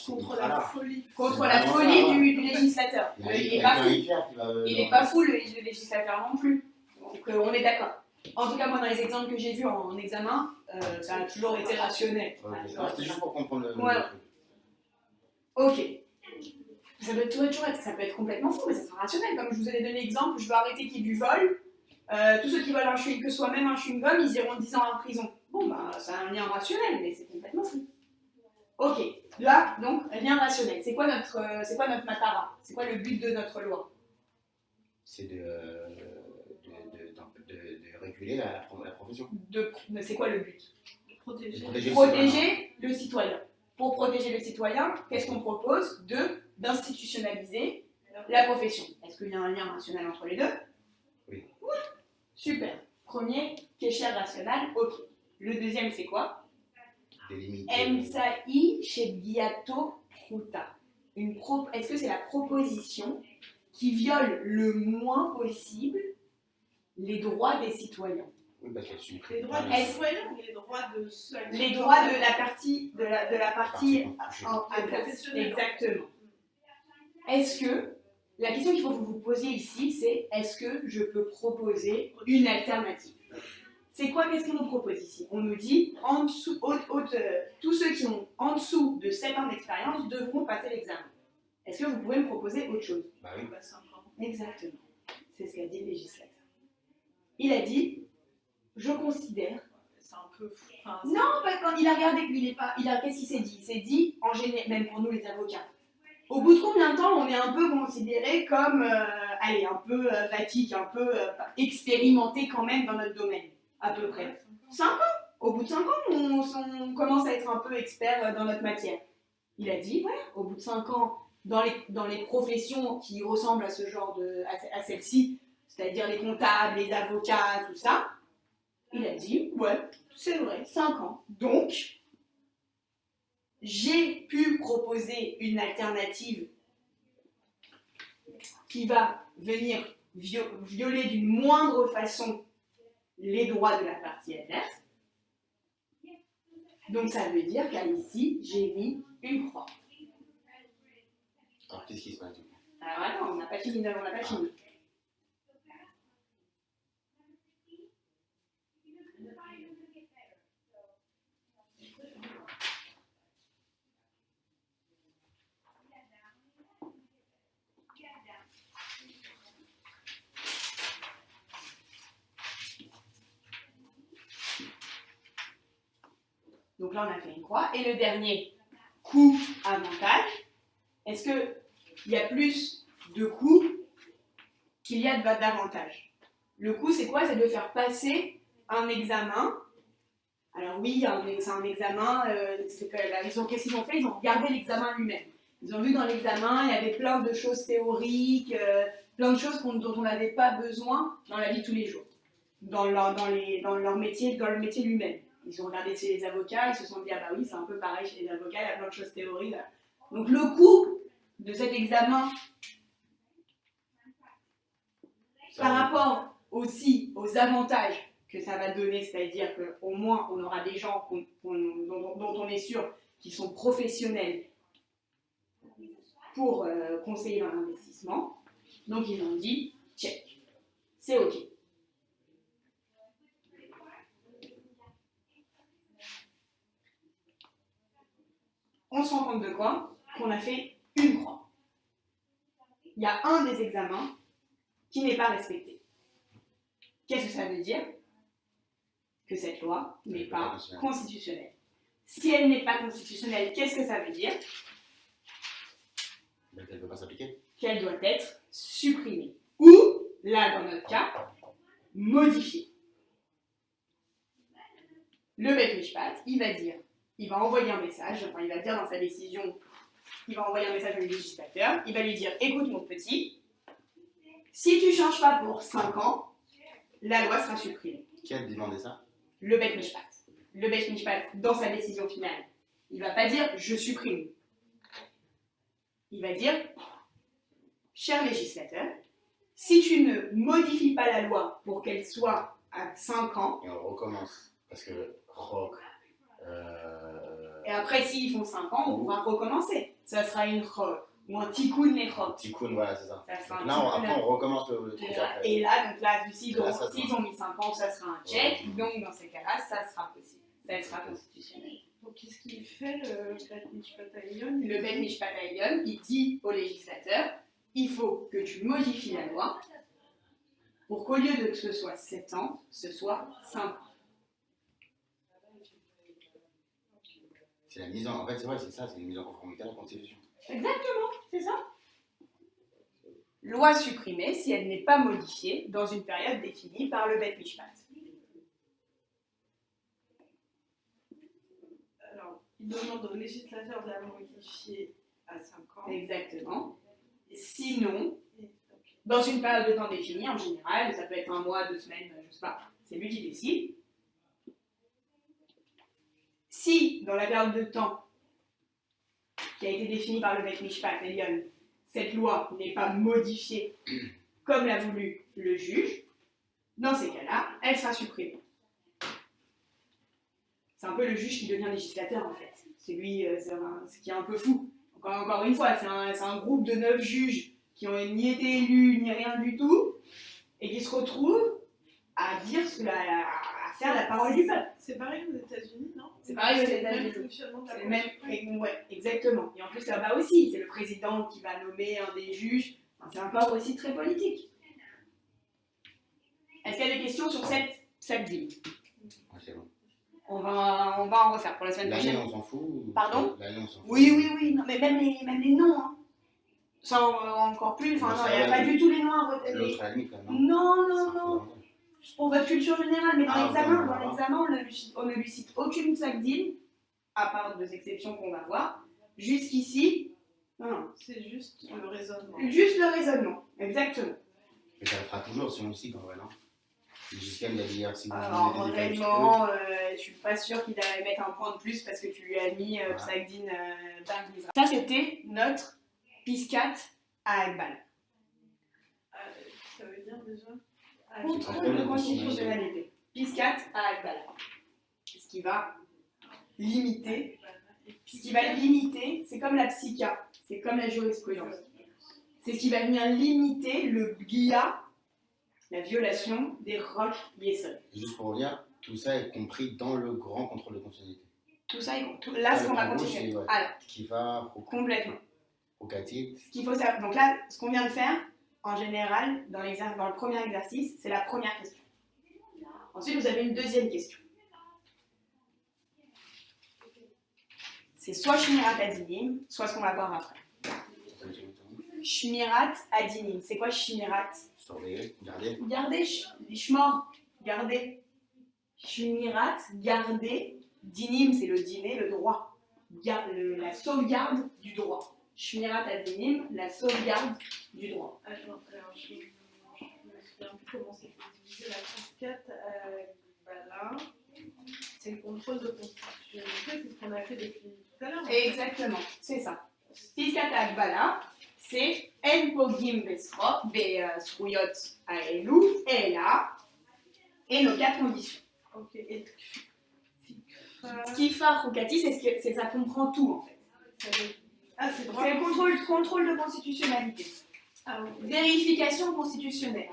Contre la folie. Contre la folie du législateur. Il n'est pas fou, le législateur non plus. Donc, on est d'accord. En tout cas, moi, dans les exemples que j'ai vus en examen, ça a toujours été rationnel. C'était juste pour comprendre le truc. Ok. Ça peut être complètement fou, mais ça sera rationnel. Comme je vous ai donné l'exemple, je veux arrêter qu'il y ait du vol. Tous ceux qui veulent que ce soit même un chewing-gum, ils iront 10 ans en prison. Bon, bah, ça a un lien rationnel, mais c'est complètement fou. Ok. Là, donc, lien rationnel. C'est quoi notre matara? C'est quoi le but de notre loi? C'est de réguler la profession. C'est quoi le but? Protéger le citoyen. Pour protéger le citoyen, qu'est-ce qu'on propose? D'institutionnaliser la profession. Est-ce qu'il y a un lien rationnel entre les deux? Oui. Super. Premier, kécher rationnel, ok. Le deuxième, c'est quoi? Emsaï Shebgiato Pruta. Est-ce que c'est la proposition qui viole le moins possible les droits des citoyens? Oui, parce qu'elle supprime. les droits des citoyens ou les droits de ceux à qui Les droits de la partie professionnelle. Exactement. Est-ce que la question qu'il faut que vous vous posiez ici, c'est est-ce que je peux proposer une alternative? C'est quoi? Qu'est-ce qu'on nous propose ici? On nous dit en dessous, tous ceux qui ont en dessous de 7 ans d'expérience devront passer l'examen. Est-ce que vous pouvez me proposer autre chose? Bah oui. Bah, 5 ans. Exactement. C'est ce qu'a dit le législateur. Il a dit je considère. C'est un peu fou. Enfin, Non, parce quand il a regardé, qu'est-ce qu'il s'est dit? Il s'est dit, en général, même pour nous les avocats, au bout de combien de temps on est un peu considéré comme, un peu fatigue, un peu expérimenté quand même dans notre domaine, à peu près. 5 ans. Au bout de 5 ans, on commence à être un peu expert dans notre matière. Il a dit, voilà, au bout de 5 ans, dans les professions qui ressemblent à ce genre à celle-ci, c'est-à-dire les comptables, les avocats, tout ça, il a dit, ouais, c'est vrai, 5 ans. Donc, j'ai pu proposer une alternative qui va venir violer d'une moindre façon les droits de la partie adverse. Donc, ça veut dire qu'ici, j'ai mis une croix. Alors, qu'est-ce qui se passe du coup? Alors, attends, on n'a pas fini. Donc là, on a fait une croix. Et le dernier, coût, avantage. Est-ce qu'il y a plus de coûts qu'il y a d'avantages? Le coût, c'est quoi? C'est de faire passer un examen. Alors oui, c'est un examen. Qu'est-ce qu'ils ont fait? Ils ont regardé l'examen lui-même. Ils ont vu dans l'examen, il y avait plein de choses théoriques, plein de choses dont on n'avait pas besoin dans la vie de tous les jours, dans le métier lui-même. Ils ont regardé chez les avocats, ils se sont dit, ah bah oui, c'est un peu pareil chez les avocats, il y a plein de choses théoriques. Là. Donc le coût de cet examen, par rapport aussi aux avantages que ça va donner, c'est-à-dire qu'au moins on aura des gens dont on est sûr qui sont professionnels pour conseiller dans l'investissement. Donc ils ont dit, check, c'est OK. On se rend compte de quoi? Qu'on a fait une croix. Il y a un des examens qui n'est pas respecté. Qu'est-ce que ça veut dire? Que cette loi n'est pas constitutionnelle. Si elle n'est pas constitutionnelle, qu'est-ce que ça veut dire? Qu'elle ne peut pas s'appliquer. Qu'elle doit être supprimée. Ou, là dans notre cas, modifiée. Le Beth Mishpat, il va envoyer un message, il va dire dans sa décision, il va envoyer un message au législateur, il va lui dire, écoute mon petit, si tu ne changes pas pour 5 ans, la loi sera supprimée. Qui a demandé ça? Le Beth Mishpat. Le Beth Mishpat, dans sa décision finale, il ne va pas dire, je supprime. Il va dire, cher législateur, si tu ne modifies pas la loi pour qu'elle soit à 5 ans... Et on recommence, parce que rock... Et après, s'ils font 5 ans, on pourra recommencer. Ça sera une rock, ou un tikkun les rock. Tikkun, voilà, c'est ça. Ça Là, après, on recommence le truc. Et là, donc là, s'ils ont mis 5 ans, ça sera un check. Donc, dans ces cas-là, ça sera possible. Ça sera constitutionnel. Donc, qu'est-ce qu'il fait le Bet Mishpat העליון? Le Bet Mishpat העליon, il dit au législateur, il faut que tu modifies la loi pour qu'au lieu de que ce soit 7 ans, ce soit 5 ans. C'est la mise en fait, c'est vrai, c'est ça, c'est une mise en conformité à la Constitution. Exactement, c'est ça. Loi supprimée si elle n'est pas modifiée dans une période définie par le Bet Mishpat. Alors, il demande au législateur de la modifier à 5 ans. Exactement. Sinon, dans une période de temps définie, en général, ça peut être 1 mois, 2 semaines, je ne sais pas, c'est lui qui décide. Si, dans la période de temps qui a été définie par le Bet Mishpat העליon, cette loi n'est pas modifiée comme l'a voulu le juge, dans ces cas-là, elle sera supprimée. C'est un peu le juge qui devient législateur en fait. C'est lui, ce qui est un peu fou. Encore une fois, c'est un groupe de 9 juges qui n'ont ni été élus, ni rien du tout, et qui se retrouvent à dire à faire la parole du peuple. C'est pareil aux États-Unis, non? C'est pareil aux C'est le États-Unis. même fonctionnement de la C'est le même, Constitution. ouais, exactement. Et en plus, là-bas aussi, c'est le président qui va nommer un des juges. Enfin, c'est encore aussi très politique. Est-ce qu'il y a des questions sur cette ville? Ouais, c'est bon. On va en refaire pour la semaine L'année, prochaine. on s'en fout? Pardon? L'année, on s'en fout. Oui, non, mais même les noms. Hein. Ça, encore plus. Enfin, non, il n'y a pas du tout les noms à retenir. L'autre à la limite, quand même, non? Non. Pour votre culture générale, mais dans Ah, l'examen, ok, on ne lui cite aucune psaq-din, à part deux exceptions qu'on va voir. Jusqu'ici, non. C'est juste le raisonnement. Juste le raisonnement, exactement. Mais ça le fera toujours si on le cite en vrai, non? Jusqu'à me dire si vous Alors, voulez des détails, vraiment, je suis pas sûre qu'il allait mettre un point de plus parce que tu lui as mis psaq-din Bank d'Israël. Ça, c'était notre piscat à Akbal. Ça veut dire déjà Contrôle de constitutionnalité. Piscat à Akbal. Ce qui va limiter. Ce qui va limiter, c'est comme la psycha, c'est comme la jurisprudence. C'est ce qui va venir limiter le bgia, la violation des roch yesod. Juste pour revenir, tout ça est compris dans le grand contrôle de constitutionnalité. Tout ça, là, ce qu'on va continuer. Alors, qui va complètement. rogative. Ce qu'il faut savoir, donc là, ce qu'on vient de faire, en général, dans le premier exercice, c'est la première question. Ensuite, vous avez une deuxième question. C'est soit Shmirat Adinim, soit ce qu'on va voir après. Shmirat Adinim. C'est quoi Shmirat? Surveiller, garder. Garder, Shmor, garder. Shmirat, garder. Dinim, c'est le dîner, le droit. La sauvegarde du droit. Shmirat Adinim, la sauvegarde du droit. Alors, je me souviens plus comment c'était divisé la casquette. Voilà. C'est le contrôle de constitutionnalité, c'est ce qu'on a fait depuis tout à l'heure. Exactement, c'est ça. Piscat Akbala, c'est En Pogim Besruyot Aelu, Ela, et nos 4 conditions. Ok, et Skifa Rukati, c'est ça comprend tout en fait. c'est droit. C'est le contrôle de constitutionnalité. Vérification constitutionnelle.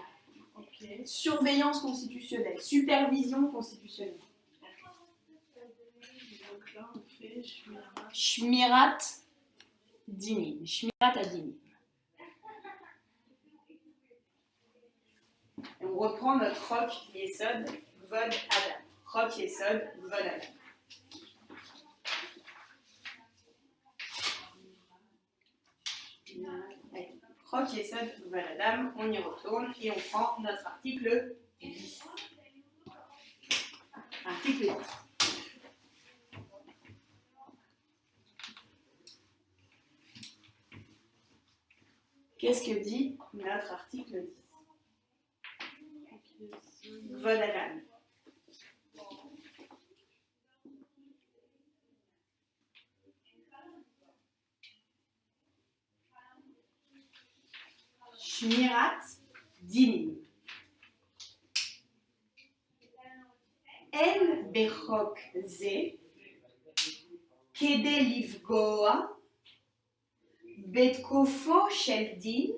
Ok. Surveillance constitutionnelle. Supervision constitutionnelle. Donc là, on fait Shmirat Dinim. Shmirat Adinim. Et on reprend notre Roch Yesod Vod Adam. Roch Yesod Vod Adam. Roch Yesod Vod Adam, on y retourne et on prend notre article 10. Article 10. Qu'est-ce que dit notre article 10? Vod Adam. Shmirat Dinim. En Bechok Ze Kede Livgoa בתקופו של דין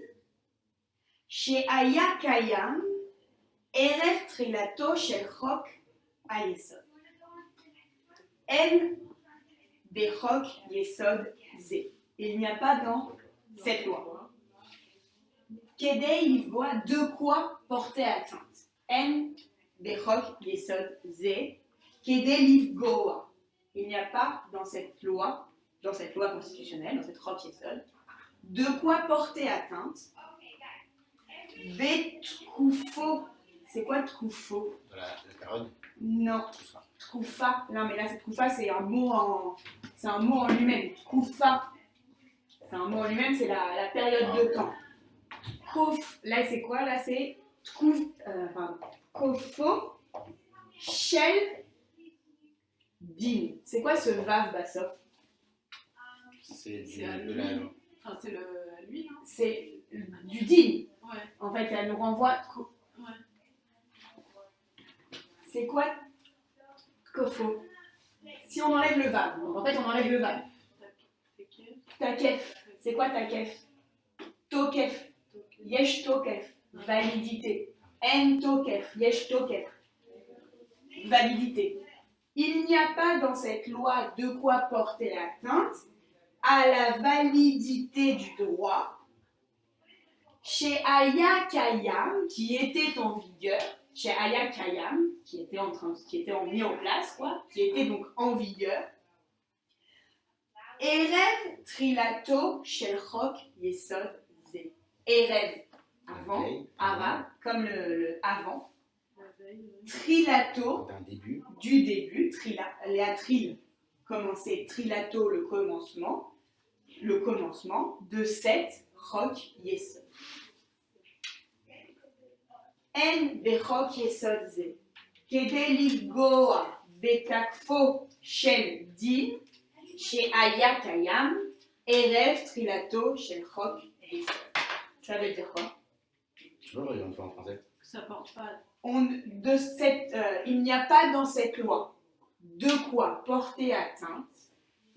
שהיה קיים ערב תחילתו של חוק היסוד. אין Bechok Yesod Ze. Il n'y a pas dans cette loi. Kedei Livgoa, de quoi porter atteinte. En Bechok Yesod Ze. Kedei Livgoa. Il n'y a pas dans cette loi constitutionnelle, dans cette Chok Yesod, de quoi porter atteinte. Betkufo. C'est quoi Tkufo? La carotte. Non. Tkufa. Non, mais là, Tkufa, c'est un mot en lui-même. Tkufa. C'est un mot en lui-même, c'est la période de temps. Kof. Là, c'est quoi? Là, c'est Kofo. Shel. Din. C'est quoi ce Vav Bassof? C'est à de la. lui. Enfin, c'est à lui, non? C'est du Din. Ouais. En fait, ça nous renvoie. Ouais. C'est quoi Kofo? Si on enlève le Vav. Donc, en fait, on enlève le Vav. Takef. C'est quoi Takef? Tokef. Yesh Tokef. Validité. En Tokef. Yesh Tokef. Validité. Il n'y a pas dans cette loi de quoi porter atteinte à la validité du droit chez Aya Kayam, qui était en vigueur, chez Aya Kayam, qui était mis en place, quoi, qui était donc en vigueur. Erev Trilato Shel Chok Yesod Ze. Erev, avant, Ara, comme le avant. Trilato, Un début. du début, la tril, commencer, trilato, le commencement de cette Chok Yesod. En Bechok Yesod Ze, Kede Livgoa Betakfo Shel Din, Chez Aya Kayam, Erev Trilato Shel Chok Yesod. Ça veut dire quoi? Tu peux regarder une fois en français? Ça porte pas. Il n'y a pas dans cette loi de quoi porter atteinte.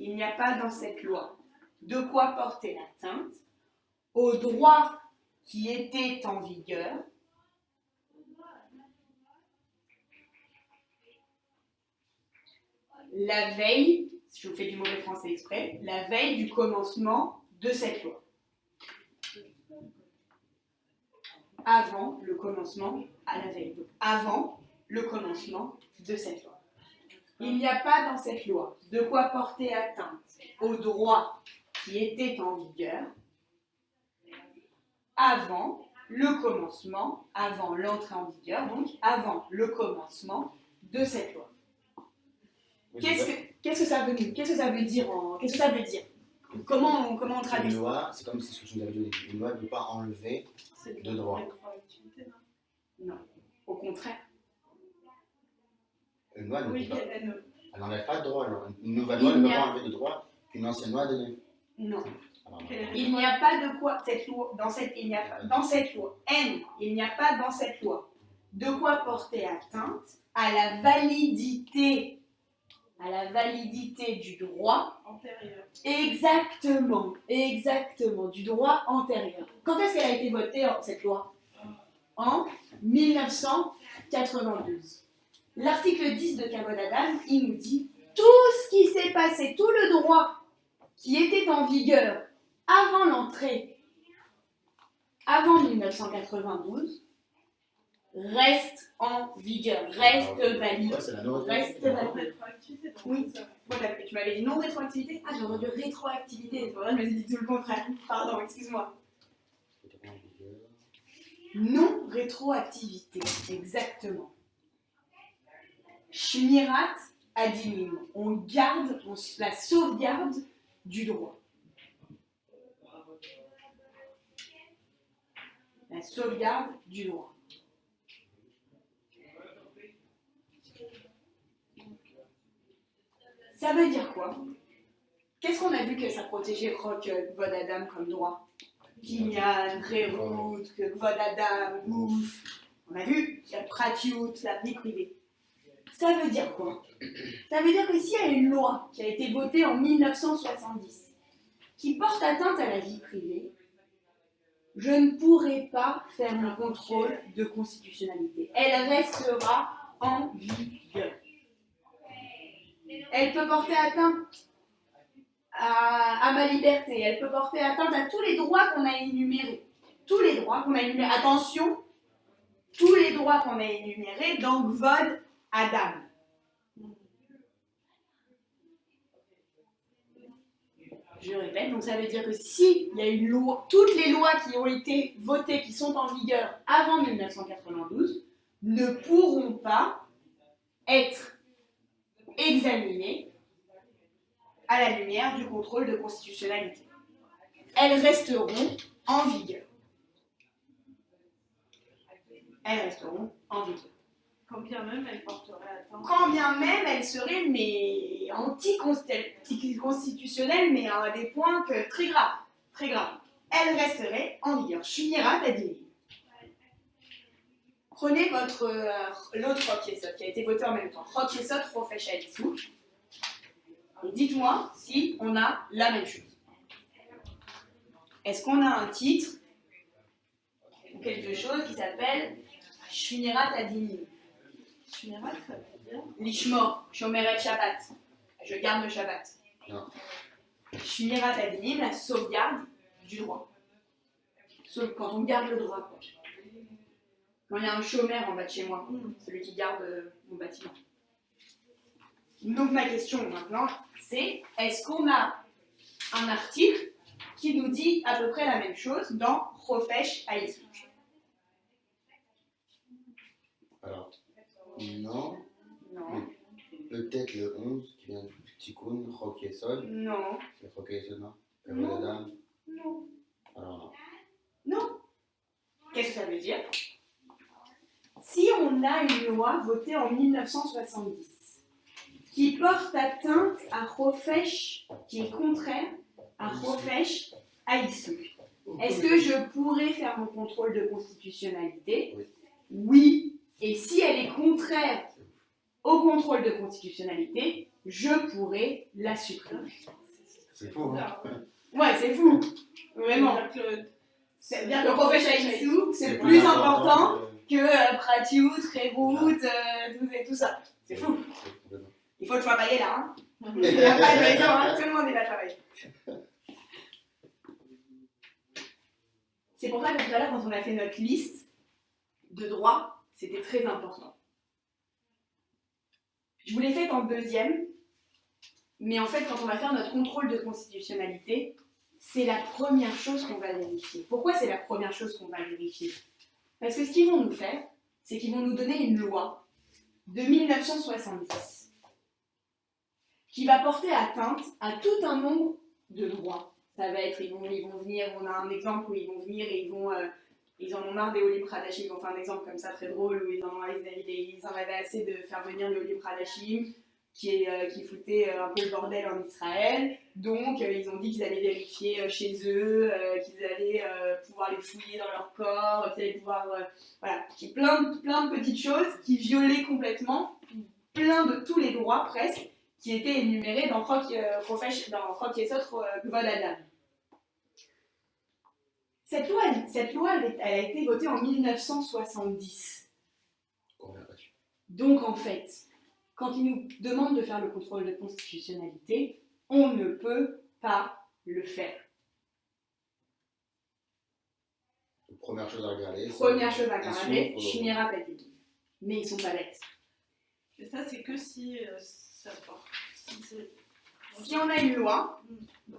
Il n'y a pas dans cette loi de quoi porter atteinte au droit qui était en vigueur la veille, si je vous fais du mauvais français exprès, la veille du commencement de cette loi. Avant le commencement, à la veille, donc avant le commencement de cette loi. Il n'y a pas dans cette loi de quoi porter atteinte au droit qui était en vigueur avant le commencement, avant l'entrée en vigueur, donc avant le commencement de cette loi. Qu'est-ce que ça veut dire? Qu'est-ce que ça veut dire? Comment on traduit ça? Une loi, c'est comme ce que je vous avais dit au début, une loi ne peut pas enlever de droit. Non, au contraire. Une loi ne Oui, peut pas. elle Elle n'enlève pas de droit. Alors. Une nouvelle loi ne peut pas enlever de droit qu'une ancienne loi a donné. Non. Alors, Il n'y a pas de quoi cette loi dans cette il n'y a pas dans cette loi. Il n'y a pas dans cette loi de quoi porter atteinte à la validité du droit antérieure. Exactement, du droit antérieur. Quand est-ce qu'elle a été votée, cette loi? En 1992. L'article 10 de Kavod Adam, il nous dit tout ce qui s'est passé, tout le droit qui était en vigueur avant l'entrée, avant 1992, reste en vigueur, reste valide. ouais, c'est la loi. Reste En valide. rétroactivité, donc Oui. ça. Voilà, tu m'avais dit non-rétroactivité. Ah, j'ai entendu rétroactivité. C'est pour ça que je me suis dit tout le contraire. Pardon, excuse-moi. Non-rétroactivité, exactement. Shmirat Adinim. On garde, la sauvegarde du droit. La sauvegarde du droit. Ça veut dire quoi? Qu'est-ce qu'on a vu que ça protégeait Rock Kvod Adam comme droit? Kinyan, Rerout, Kvod Adam, Ouf. On a vu, il y a Pratiout, la vie privée. Ça veut dire quoi? Ça veut dire que s'il y a une loi qui a été votée en 1970 qui porte atteinte à la vie privée, je ne pourrai pas faire un contrôle de constitutionnalité. Elle restera en vigueur. Elle peut porter atteinte à ma liberté, elle peut porter atteinte à tous les droits qu'on a énumérés. Tous les droits qu'on a énumérés. Attention, tous les droits qu'on a énumérés dans Kvod Adam. Je répète, donc ça veut dire que si il y a une loi, toutes les lois qui ont été votées, qui sont en vigueur avant 1992, ne pourront pas être examinées à la lumière du contrôle de constitutionnalité. Elles resteront en vigueur. Elles resteront en vigueur. Quand bien même elle porterait atteinte. Quand bien même elles seraient mais anticonstitutionnelles, mais à des points très graves. Très graves. Elles resteraient en vigueur. Shmirat Adin. Prenez l'autre Chok Yesod qui a été voté en même temps. Chok Yesod Chofesh HaIsouk. Et dites-moi si on a la même chose. Est-ce qu'on a un titre ou quelque chose qui s'appelle Shmirat Adinim? Shmirat, ça veut dire Lishmor, Shomeret Shabbat. Je garde le Shabbat. Non. Shmirat Adinim, la sauvegarde du droit. Sauf quand on garde le droit. Quand il y a un chômeur en bas de chez moi, celui qui garde mon bâtiment. Donc ma question maintenant, c'est est-ce qu'on a un article qui nous dit à peu près la même chose dans Chofesh HaIsouk? Alors, non. Non. Peut-être le 11 qui vient du Tikkun, Chok Yesod. Non. C'est Chok Yesod, non? Non. Kvod Adam. Non. Alors, Non. Qu'est-ce que ça veut dire? Si on a une loi votée en 1970 qui porte atteinte à Chofesh, qui est contraire à Chofesh HaIsouk, est-ce que je pourrais faire mon contrôle de constitutionnalité? Oui. Oui. Et si elle est contraire au contrôle de constitutionnalité, je pourrais la supprimer. c'est faux, hein? Ouais, c'est fou. Vraiment. C'est-à-dire que Chofesh HaIsouk, c'est plus important que Pratiout, Rérout, tout ça. C'est fou. Il faut travailler là. Hein. Il n'y a pas de raison, hein. Tout le monde va travailler. C'est pour ça que tout à l'heure, quand on a fait notre liste de droits, c'était très important. Je vous l'ai faite en deuxième, mais en fait, quand on va faire notre contrôle de constitutionnalité, c'est la première chose qu'on va vérifier. Pourquoi c'est la première chose qu'on va vérifier? Parce que ce qu'ils vont nous faire, c'est qu'ils vont nous donner une loi de 1970 qui va porter atteinte à tout un nombre de droits. Ça va être, ils vont venir, on a un exemple où ils vont venir et ils en ont marre des Olim Pradashim, ils vont faire un exemple comme ça très drôle où ils en avaient assez de faire venir les Olim Pradashim qui foutaient un peu le bordel en Israël. Donc ils ont dit qu'ils allaient vérifier chez eux, qu'ils allaient pouvoir les fouiller dans leur corps, qu'ils allaient pouvoir... voilà, plein de petites choses qui violaient complètement plein de tous les droits presque qui étaient énumérés dans Chok Yesod Kvod Adam. Cette loi, elle a été votée en 1970. Donc en fait, quand ils nous demandent de faire le contrôle de constitutionnalité, on ne peut pas le faire. Première chose à regarder. Shmirat Adin. Mais ils sont pas bêtes. Et ça, c'est que si ça porte. Si on a une loi,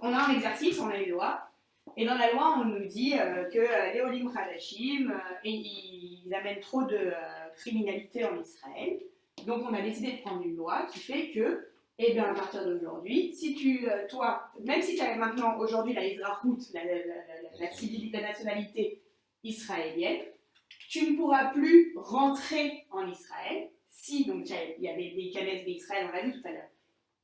on a un exercice, on a une loi, et dans la loi, on nous dit que les Olim Khadashim, ils amènent trop de criminalité en Israël. Donc on a décidé de prendre une loi qui fait que, eh bien, à partir d'aujourd'hui, si toi, même si tu as maintenant aujourd'hui la Israhout, la nationalité israélienne, tu ne pourras plus rentrer en Israël. Si, donc il y a des Knesset d'Israël, on l'a vu tout à l'heure.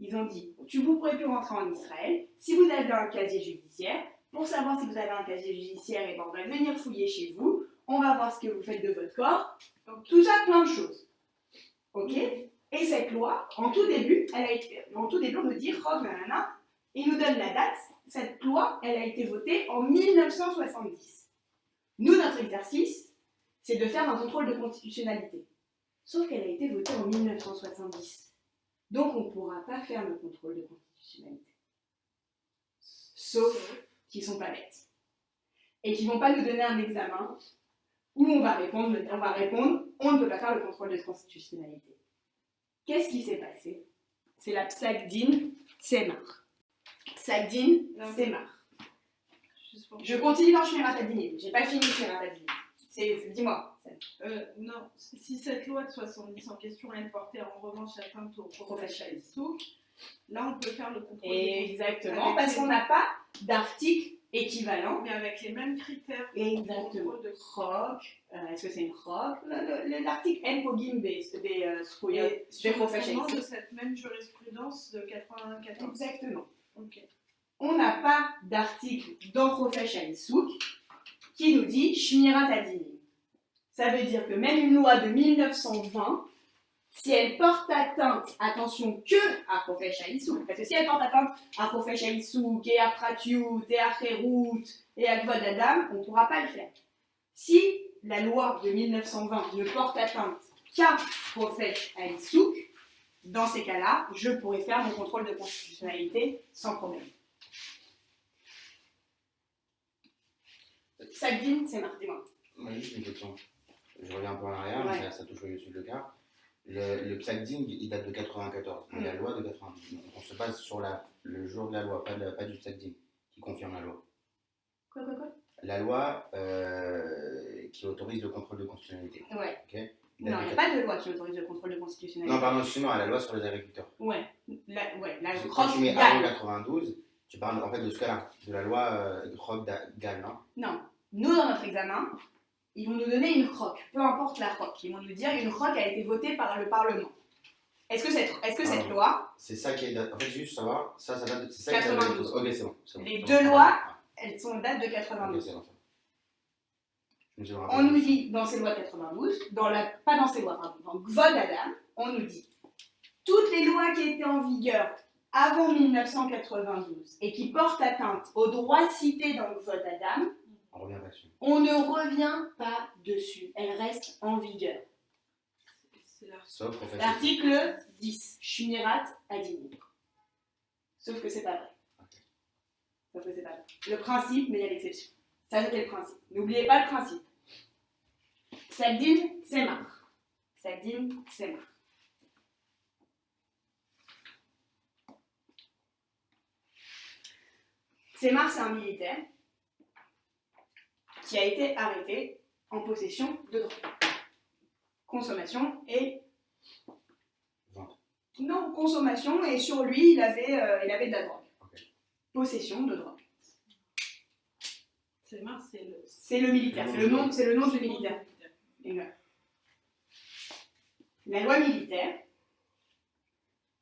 Ils ont dit, vous ne pourrez plus rentrer en Israël si vous avez un casier judiciaire. Pour savoir si vous avez un casier judiciaire, et ben, on va venir fouiller chez vous, on va voir ce que vous faites de votre corps, donc, tout ça, plein de choses. Ok? Et cette loi, en tout début, on nous dit, il nous donne la date, cette loi, elle a été votée en 1970. Nous, notre exercice, c'est de faire un contrôle de constitutionnalité. Sauf qu'elle a été votée en 1970. Donc on ne pourra pas faire le contrôle de constitutionnalité. sauf qu'ils ne sont pas bêtes. Et qu'ils ne vont pas nous donner un examen où on va répondre, on ne peut pas faire le contrôle de constitutionnalité. Qu'est-ce qui s'est passé? C'est la Psagdin Tsemar. Psagdin Tsemar. Je continue dans Shmirat Adinim. J'ai pas fini Shmirat Adinim. Dis-moi. Non, si cette loi de 70 en question, elle portait en revanche atteinte au professionnel souk, là on peut faire le contrôle. Exactement, parce qu'on n'a pas d'article équivalent. Mais avec les mêmes critères. Exactement. Rock, est-ce que c'est une rock? L'article N Pogim des professionnels de cette même jurisprudence de 94. Exactement. Ok. On n'a pas d'article dans Professionnel Souk qui nous dit Shmirat Adinim. Ça veut dire que même une loi de 1920, si elle porte atteinte, attention, que à Professionnel Souk, parce que si elle porte atteinte à Professionnel Souk et à Pratiut et à Kherout et à Kvod Adam, on ne pourra pas le faire. Si la loi de 1920 ne porte atteinte qu'à Professionnel Souk, dans ces cas-là, je pourrais faire mon contrôle de constitutionnalité sans problème. Psagdin, c'est mardi, moi. Oui, juste une question. Je reviens un peu en arrière, mais ça touche au-dessus de le cas. Le Psagdin, il date de 94, mais la loi de 92. On se base sur le jour de la loi, pas du Psagdin, qui confirme la loi. Quoi La loi qui autorise le contrôle de constitutionnalité. Ouais. Okay. Non, il n'y a pas de loi qui autorise le contrôle de constitutionnalité. Non, pardon, excuse-moi, la loi sur les agriculteurs. Ouais. Quand tu mets avant 92, tu parles en fait de ce cas-là, de la loi Roque Gall, non? Non. Nous, dans notre examen, ils vont nous donner une ROC, peu importe la ROC. Ils vont nous dire une ROC a été votée par le Parlement. Est-ce que cette loi... C'est ça qui est... En fait, juste savoir, ça date de... C'est ça 92. Ok, c'est bon. Les deux lois, elles sont datent de 92. Ok, c'est bon. On nous dit, dans ces lois de 92, pas dans ces lois, pardon, dans Kvod Adam, on nous dit toutes les lois qui étaient en vigueur avant 1992 et qui portent atteinte aux droits cités dans Kvod Adam, on ne revient pas dessus. Elles restent en vigueur. Sauf l'article 10, Shmirat Adinim. Sauf que c'est pas vrai. Sauf que c'est pas vrai. Le principe, mais il y a l'exception. Ça, c'était le principe. N'oubliez pas le principe. Psagdin Tsemar. Psagdin Tsemar. Tsemar, c'est un militaire qui a été arrêté en possession de drogue. Consommation et... Non, consommation et sur lui, il avait de la drogue. Okay. Possession de drogue. C'est le militaire, c'est le nom du militaire. Exact. La loi militaire,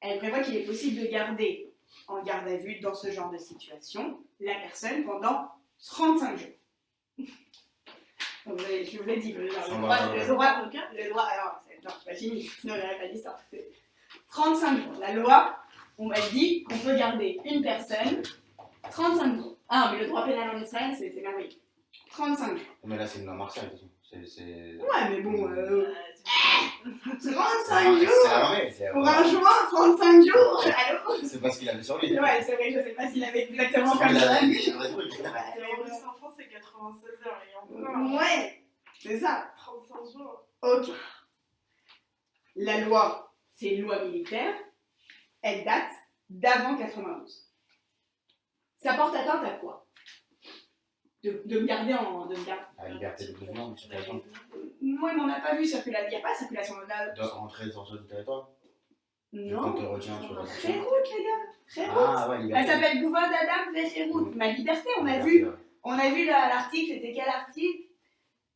elle prévoit qu'il est possible de garder en garde à vue dans ce genre de situation la personne pendant 35 jours. Donc, je vous l'ai dit, le droit, alors, non, c'est pas fini, non, il n'y a pas d'histoire. 35 jours. La loi, on m'a dit qu'on peut garder une personne 35 jours. Ah, mais le droit pénal en Israël, c'est merveilleux. 35 jours. Mais là, c'est une loi martiale, de toute façon. Ouais, mais bon, 35 jours pour un joint, 35 jours. Allô? C'est pas ce qu'il avait sur lui. Ouais, c'est vrai, je sais pas s'il avait exactement comme ça. Les enfants, c'est 96 heures et encore. Ouais, c'est ça. 35 jours. Ok. La loi, c'est une loi militaire. Elle date d'avant 92. Ça porte atteinte à quoi? De me garder en... La liberté de mouvement, de circulation. Moi, on n'a pas vu circulation. Il n'y a pas circulation. De rentrer sur le territoire? Non. On te retient sur la Kherout, les gars. Kherout. Ah, ouais, liberté. Elle s'appelle Kvod Adam Kherout. Ma liberté, on a vu l'article. C'était quel article?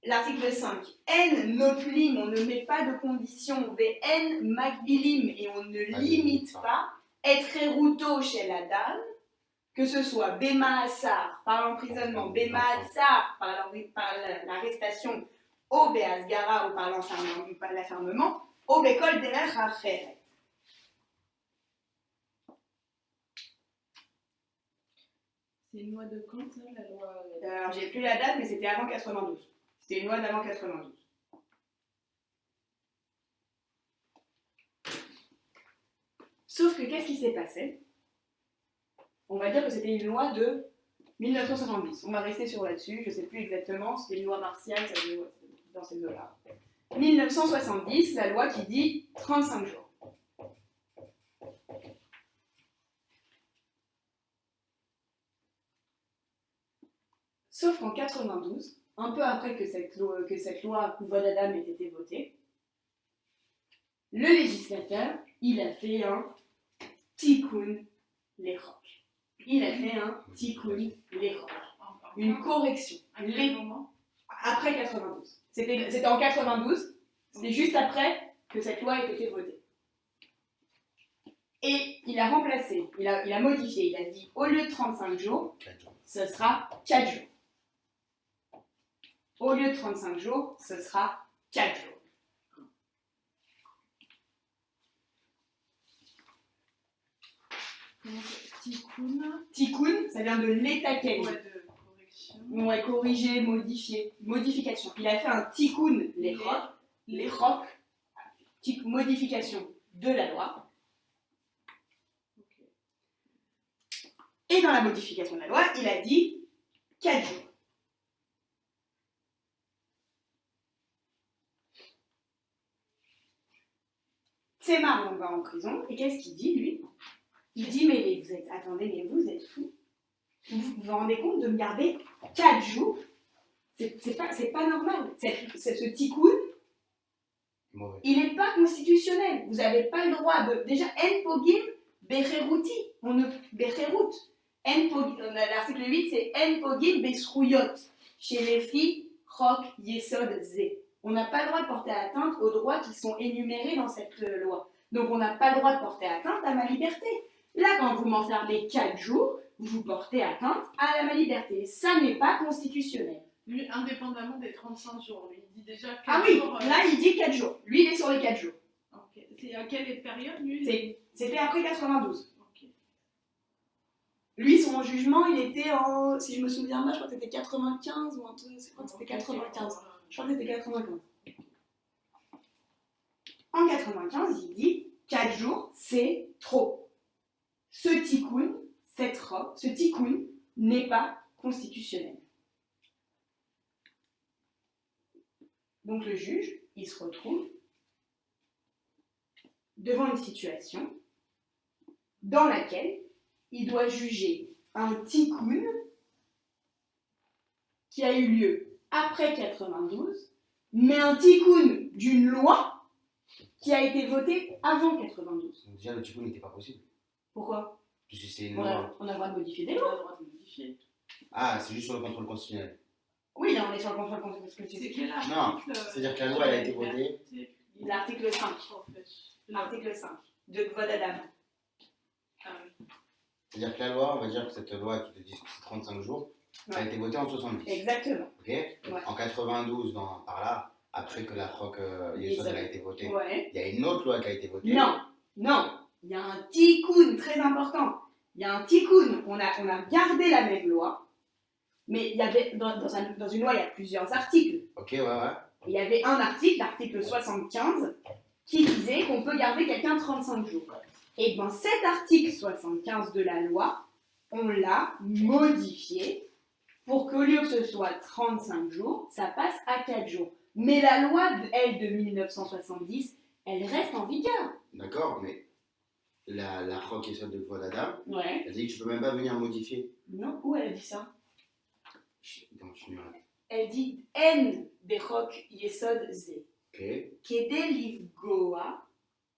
L'article 5. N noplim, on ne met pas de condition. N magbilim, et on ne limite pas. Et Kherouto chez la dame. Que ce soit Bema Assar par l'emprisonnement, Bema Assar par l'arrestation, au Beasgara ou par l'enfermement, au Bekol Derer Acheret. C'est une loi de quand, ça, la loi Alors, j'ai plus la date, mais c'était avant 92. C'était une loi d'avant 92. Sauf que qu'est-ce qui s'est passé? On va dire que c'était une loi de 1970. On va rester sur là-dessus. Je ne sais plus exactement. C'était une loi martiale, ça devait être dans ces eaux-là. 1970, la loi qui dit 35 jours. Sauf qu'en 92, un peu après que cette loi Vodadam ait été votée, le législateur, il a fait un tikkun lechoc. Il a fait un tikkun lechoc. Une correction. À quel moment? Après 92. C'était en 92, c'était juste après que cette loi ait été votée. Et il a remplacé, il a modifié, il a dit au lieu de 35 jours, 4 jours. ce sera 4 jours. Au lieu de 35 jours, ce sera 4 jours. Tikkun. Tikkun, ça vient de l'étaken. Ouais, de correction. Ouais, corriger, modifier, modification. Il a fait un tikkun lechoc, modification de la loi. Ok. Et dans la modification de la loi, il a dit 4 jours. Tsemar, on va en prison, et qu'est-ce qu'il dit, lui? Il dit, mais vous êtes, attendez, mais vous êtes fous. Vous rendez compte de me garder 4 jours? C'est pas normal. Ce tikkun, Mauvais. il n'est pas constitutionnel. Vous n'avez pas le droit de... Déjà, en pogim becheruti. On ne... Becherut. L'article 8, c'est en pogim besruyot. Chez les filles, chok yesod ze. On n'a pas le droit de porter atteinte aux droits qui sont énumérés dans cette loi. Donc, on n'a pas le droit de porter atteinte à ma liberté. Là, quand vous m'enfermez 4 jours, vous portez atteinte à ma liberté. Ça n'est pas constitutionnel. Lui, indépendamment des 35 jours, lui, il dit déjà 4 Ah oui, jours. là, il dit 4 jours. Lui, il est sur les 4 jours. Ok. C'est à quelle période, lui? C'était après 92. Ok. Lui, son jugement, il était en... Si je me souviens bien, je crois que c'était 95 ou un truc. Je crois que c'était 95. Je crois que c'était 95. En 95, il dit 4 jours, c'est trop. Ce tikkun n'est pas constitutionnel. Donc le juge, il se retrouve devant une situation dans laquelle il doit juger un tikkun qui a eu lieu après 92, mais un tikkun d'une loi qui a été votée avant 92. Donc déjà, le tikkun n'était pas possible. Pourquoi? Puisque c'est une on a, loi. on a le droit de modifier des Il lois. a le droit de modifier. Ah, c'est juste sur le contrôle constitutionnel. Oui, là on est sur le contrôle constitutionnel. C'est quel article? Non, c'est-à-dire que la loi, elle a été votée. L'article 5. L'article 5 de Gvodadam. Ah oui. C'est-à-dire que la loi, on va dire que cette loi qui te dit que c'est 35 jours, ça a Ouais. été votée en 70. Exactement. Ok. En 92, par là, après que la Rock Yesod a été votée, Ouais. il y a une autre loi qui a été votée. Non, non. Il y a un tikkun très important. Il y a un tikkun. On a gardé la même loi, mais il y avait dans une loi, il y a plusieurs articles. Ok, ouais. Il y avait un article, l'article 75, qui disait qu'on peut garder quelqu'un 35 jours. Et bien cet article 75 de la loi, on l'a modifié pour qu'au lieu que ce soit 35 jours, ça passe à 4 jours. Mais la loi, elle, de 1970, elle reste en vigueur. D'accord, mais la Rock Yesod de Vodadam, Ouais. elle dit que tu peux même pas venir modifier. Non, où elle a dit ça? Donc, je suis nul. Elle dit En Bechok Yesod Ze. Ok. Kede Livgoa,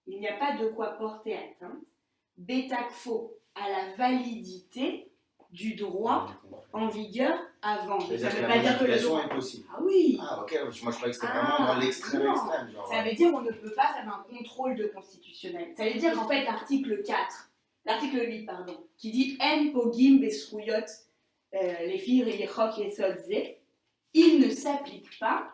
il n'y a pas de quoi porter atteinte. Betakfo, à la validité du droit en vigueur avant. Ça veut Ça dire veut que pas la dire que le modification droit. est possible. Ah oui! Ah, ok, moi je croyais que c'était Ah, vraiment dans l'extrême non. extrême. Genre, Ça veut dire qu'on ne peut pas faire un contrôle de constitutionnel. Ça veut dire qu'en fait, l'article 8, pardon, qui dit En Pogim Besruyot, les filles et les chocs et sodzé, il ne s'applique pas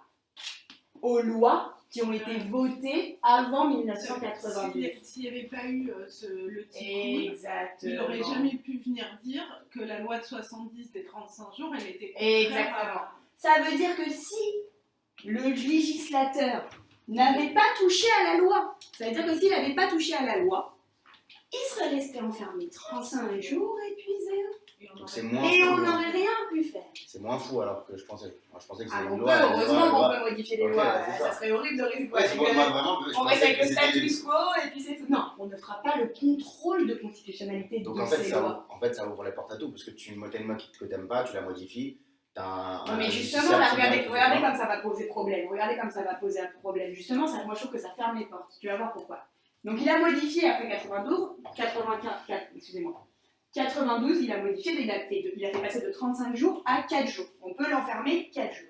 aux lois qui ont été votées avant 1992. S'il n'y avait pas eu le tikkun, Exactement. il n'aurait jamais pu venir dire que la loi de 70 des 35 jours, elle était Exactement. Ça veut dire que si le législateur n'avait pas touché à la loi, ça veut dire que s'il n'avait pas touché à la loi, il serait resté enfermé 35 jours et puis zéro. Et on Donc aurait- c'est moins Et fou, on hein. n'aurait rien pu faire. C'est moins fou alors que je pensais. Moi je pensais que Ah, c'était on une peut, loi. heureusement qu'on loi. peut modifier les Ok, lois. c'est Ça ça. serait horrible de résoudre. Ouais, c'est moi vraiment, je On reste pensais avec que le c'était status quo et puis c'est tout. Non, on ne fera pas le contrôle de constitutionnalité Donc de en fait, ces lois. ça ouvre les portes à tout, parce que tu as une loi que tu n'aimes pas, tu la modifies, tu as Non, mais un justement, justiciable là, qui vient, regardez, qui fait regardez quoi. comme ça va poser problème. Regardez comme ça va poser un problème. Justement, ça, moi je trouve que ça ferme les portes. Tu vas voir pourquoi. Donc il a modifié après 92, il a modifié, il a fait passer de 35 jours à 4 jours. On peut l'enfermer 4 jours.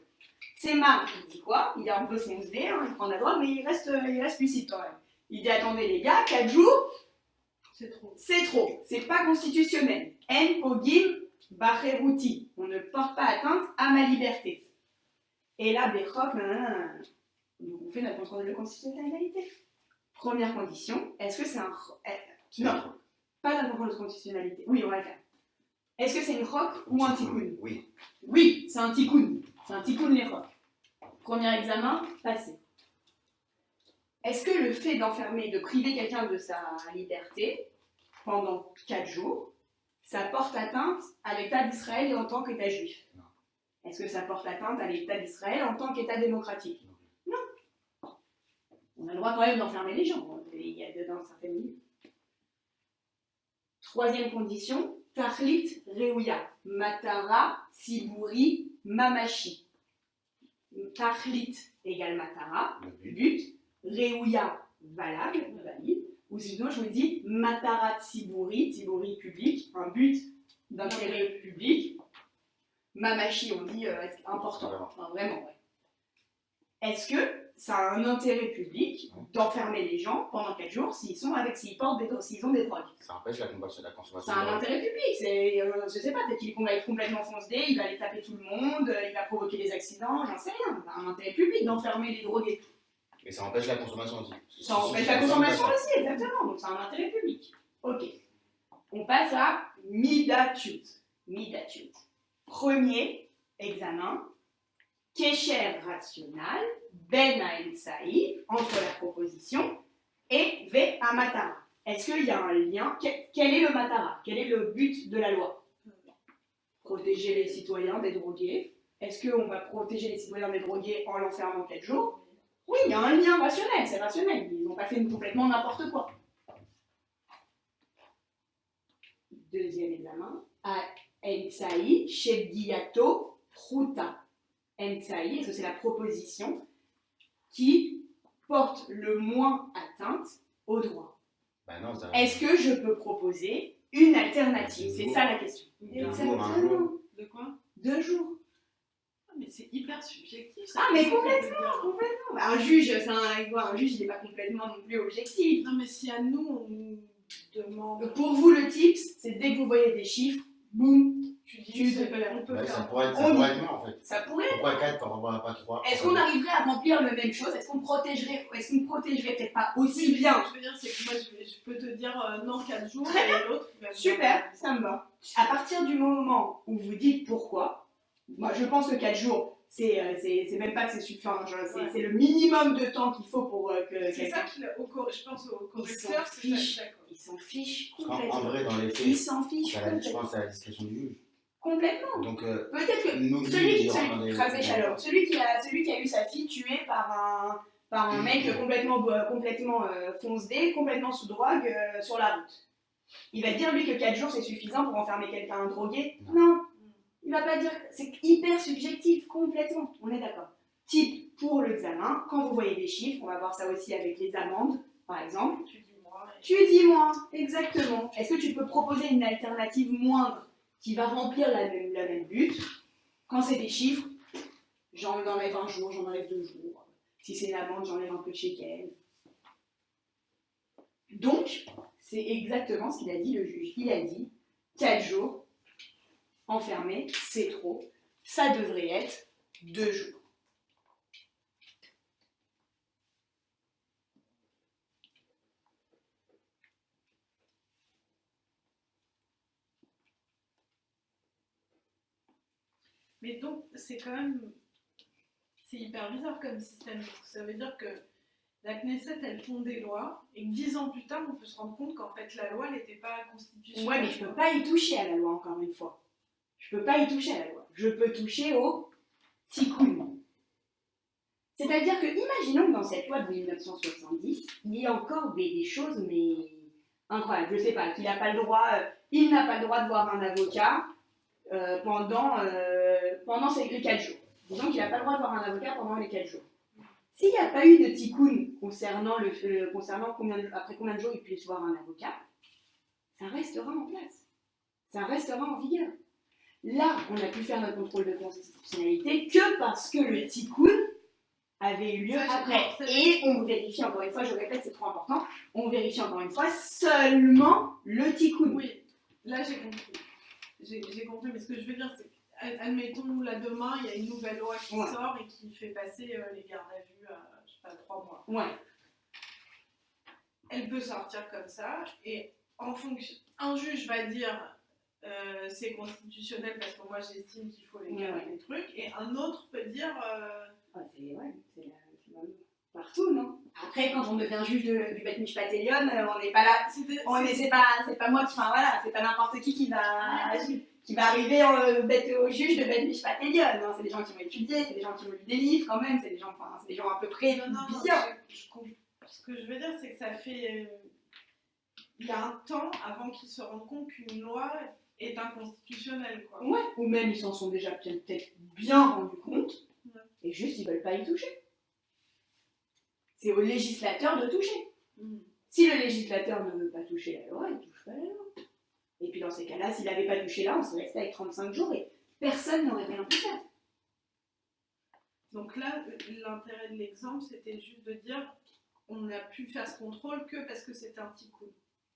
C'est marrant, il dit quoi? Il est un peu foncé, hein, il prend la drogue, mais il reste lucide quand même. Il dit attendez les gars, 4 jours, C'est trop. c'est pas constitutionnel. En pogim bacheruti. On ne porte pas atteinte à ma liberté. Et là, Bechok, donc on fait notre contrôle de constitutionnalité. Première condition, est-ce que c'est un. Non, pas d'un contrôle de constitutionnalité. Oui, on va le faire. Est-ce que c'est une roque ou un tikkun? Oui. Oui, c'est un tikkun. C'est un tikkun les rocs. Premier examen, passé. Est-ce que le fait d'enfermer, de priver quelqu'un de sa liberté pendant 4 jours, ça porte atteinte à l'État d'Israël en tant qu'État juif? Non. Est-ce que ça porte atteinte à l'État d'Israël en tant qu'État démocratique? Non. On a le droit quand même d'enfermer les gens. Il y a dedans certaines limites. Troisième condition, Tachlit Reuya, Matara, Tziburi, Mamashi. Tachlit égale Matara, Le but. but, Reuya, valable, valide, ou sinon je vous dis Matara Tziburi, Tziburi public, un but d'intérêt public, Mamashi on dit important, Vraiment. enfin, vraiment, ouais. Est-ce que ça a un intérêt public d'enfermer les gens pendant 4 jours s'ils ont des drogues? Ça empêche la consommation C'est un de drogue. intérêt public, c'est, je sais pas, peut-être qu'il va être complètement foncé, il va aller taper tout le monde, il va provoquer des accidents, j'en sais rien. C'est un intérêt public d'enfermer les drogués. Et ça empêche la consommation aussi. Parce que Ça si empêche tu la consommes pas consommation ça- aussi, exactement, donc c'est un intérêt public. Ok. On passe à Midatut. Midatut. Premier examen, Kesher rationnel, Ben Haïtsaï, entre la proposition, et Ve Amatara. Est-ce qu'il y a un lien? Quel est le Matara? Quel est le but de la loi? Protéger les citoyens des drogués. Est-ce qu'on va protéger les citoyens des drogués en l'enfermant 4 jours? Oui, il y a un lien rationnel, c'est rationnel. Ils n'ont pas fait complètement n'importe quoi. Deuxième examen. Ensaï, Shebgiato, Pruta. Ensaï, est-ce que c'est la proposition qui porte le moins atteinte au droit? Bah non, ça. Est-ce que je peux proposer une alternative? C'est ça la question. 2 jours, 1 jour. De quoi? 2 jours. Ah, mais c'est hyper subjectif. Ça. Ah, mais Qu'est-ce que complètement, tu veux dire complètement. Bah, un juge, un juge, il n'est pas complètement non plus objectif. Non, mais si à nous, on nous demande. Donc, pour vous, le tips, c'est dès que vous voyez des chiffres, boum, Tu dis tu que te- on peut Bah, ça faire. pourrait être On- moins en fait. ça pourrait. Pourquoi 4 quand on voit pas 3? Est-ce qu'on arriverait à remplir la même chose? Est-ce qu'on protégerait peut-être pas aussi Oui, bien? Ce que je veux dire, c'est que moi, je peux te dire non, 4 jours, Très et l'autre, il va me dire, Super, ça me va. À partir du moment où vous dites pourquoi, moi je pense que 4 jours, c'est même pas que c'est suffisant, Ouais. c'est le minimum de temps qu'il faut pour que C'est ça quelqu'un. je pense au Ils correcteur, s'en c'est ça, je suis fichent. d'accord. Ils s'en fichent En complètement. vrai, dans les Ils faits, s'en fichent je complètement. pense à la discrétion du juge. Complètement. Donc, Peut-être que nous, celui qui rentre dans des- Rasé Shalom, celui qui a eu sa fille tuée par un mec complètement foncé, complètement sous drogue sur la route. Il va dire lui que 4 jours c'est suffisant pour enfermer quelqu'un drogué? Non. Il va pas dire, c'est hyper subjectif, complètement, on est d'accord. Type pour l'examen, quand vous voyez des chiffres, on va voir ça aussi avec les amendes, par exemple. Tu dis moi. Tu dis moins, exactement. Est-ce que tu peux proposer une alternative moindre qui va remplir la même but? Quand c'est des chiffres, j'en enlève un jour, j'en enlève 2 jours. Si c'est une amende, j'enlève un peu de shekel. Donc, c'est exactement ce qu'il a dit le juge. Il a dit 4 jours enfermé, c'est trop. Ça devrait être 2 jours. Mais donc, c'est quand même. C'est hyper bizarre comme système. Ça veut dire que la Knesset, elle font des lois, et que 10 ans plus tard, on peut se rendre compte qu'en fait, la loi, elle n'était pas constitutionnelle. Ouais, mais je peux pas y toucher à la loi, encore une fois. je ne peux pas y toucher à la loi. Je peux toucher au tikkun. C'est-à-dire que, imaginons que dans cette loi de 1970, il y a encore des choses, mais incroyables. Je ne sais pas, qu'il n'a pas le droit, il n'a pas le droit de voir un avocat pendant les 4 jours. Disons qu'il n'a pas le droit de voir un avocat pendant les 4 jours. S'il n'y a pas eu de tikkun concernant après combien de jours il puisse voir un avocat, ça restera en place. Ça restera en vigueur. Là, on a pu faire notre contrôle de constitutionnalité que parce que le tikkun avait eu lieu après. Et on vérifie encore une fois, je répète, c'est trop important, on vérifie encore une fois seulement le tikkun. Oui, là j'ai compris. J'ai compris, mais ce que je veux dire, c'est admettons, là demain, il y a une nouvelle loi qui sort et qui fait passer les gardes à vue à, je sais pas, 3 mois. Ouais. Elle peut sortir comme ça, et en fonction, un juge va dire c'est constitutionnel parce que moi j'estime qu'il faut les garder des trucs, et un autre peut dire c'est partout, non? Après, quand on devient juge du Bet Mishpat Elyon, on n'est pas là. C'est pas moi qui. Enfin voilà, c'est pas n'importe qui va arriver au juge de Bet Mishpat Elyon. Hein. C'est des gens qui ont étudié, c'est des gens qui ont lu des livres quand même, c'est des gens à peu près bien. Ce que je veux dire, c'est que ça fait. Il y a un temps avant qu'ils se rendent compte qu'une loi est inconstitutionnelle, quoi. Ouais, ou même ils s'en sont déjà peut-être bien rendus compte, et juste ils veulent pas y toucher. C'est au législateur de toucher. Si le législateur ne veut pas toucher la loi, il ne touche pas la loi. Et puis dans ces cas-là, s'il n'avait pas touché là, on serait resté avec 35 jours et personne n'aurait rien pu faire. Donc là, l'intérêt de l'exemple, c'était juste de dire on a pu faire ce contrôle que parce que c'était un tikkun.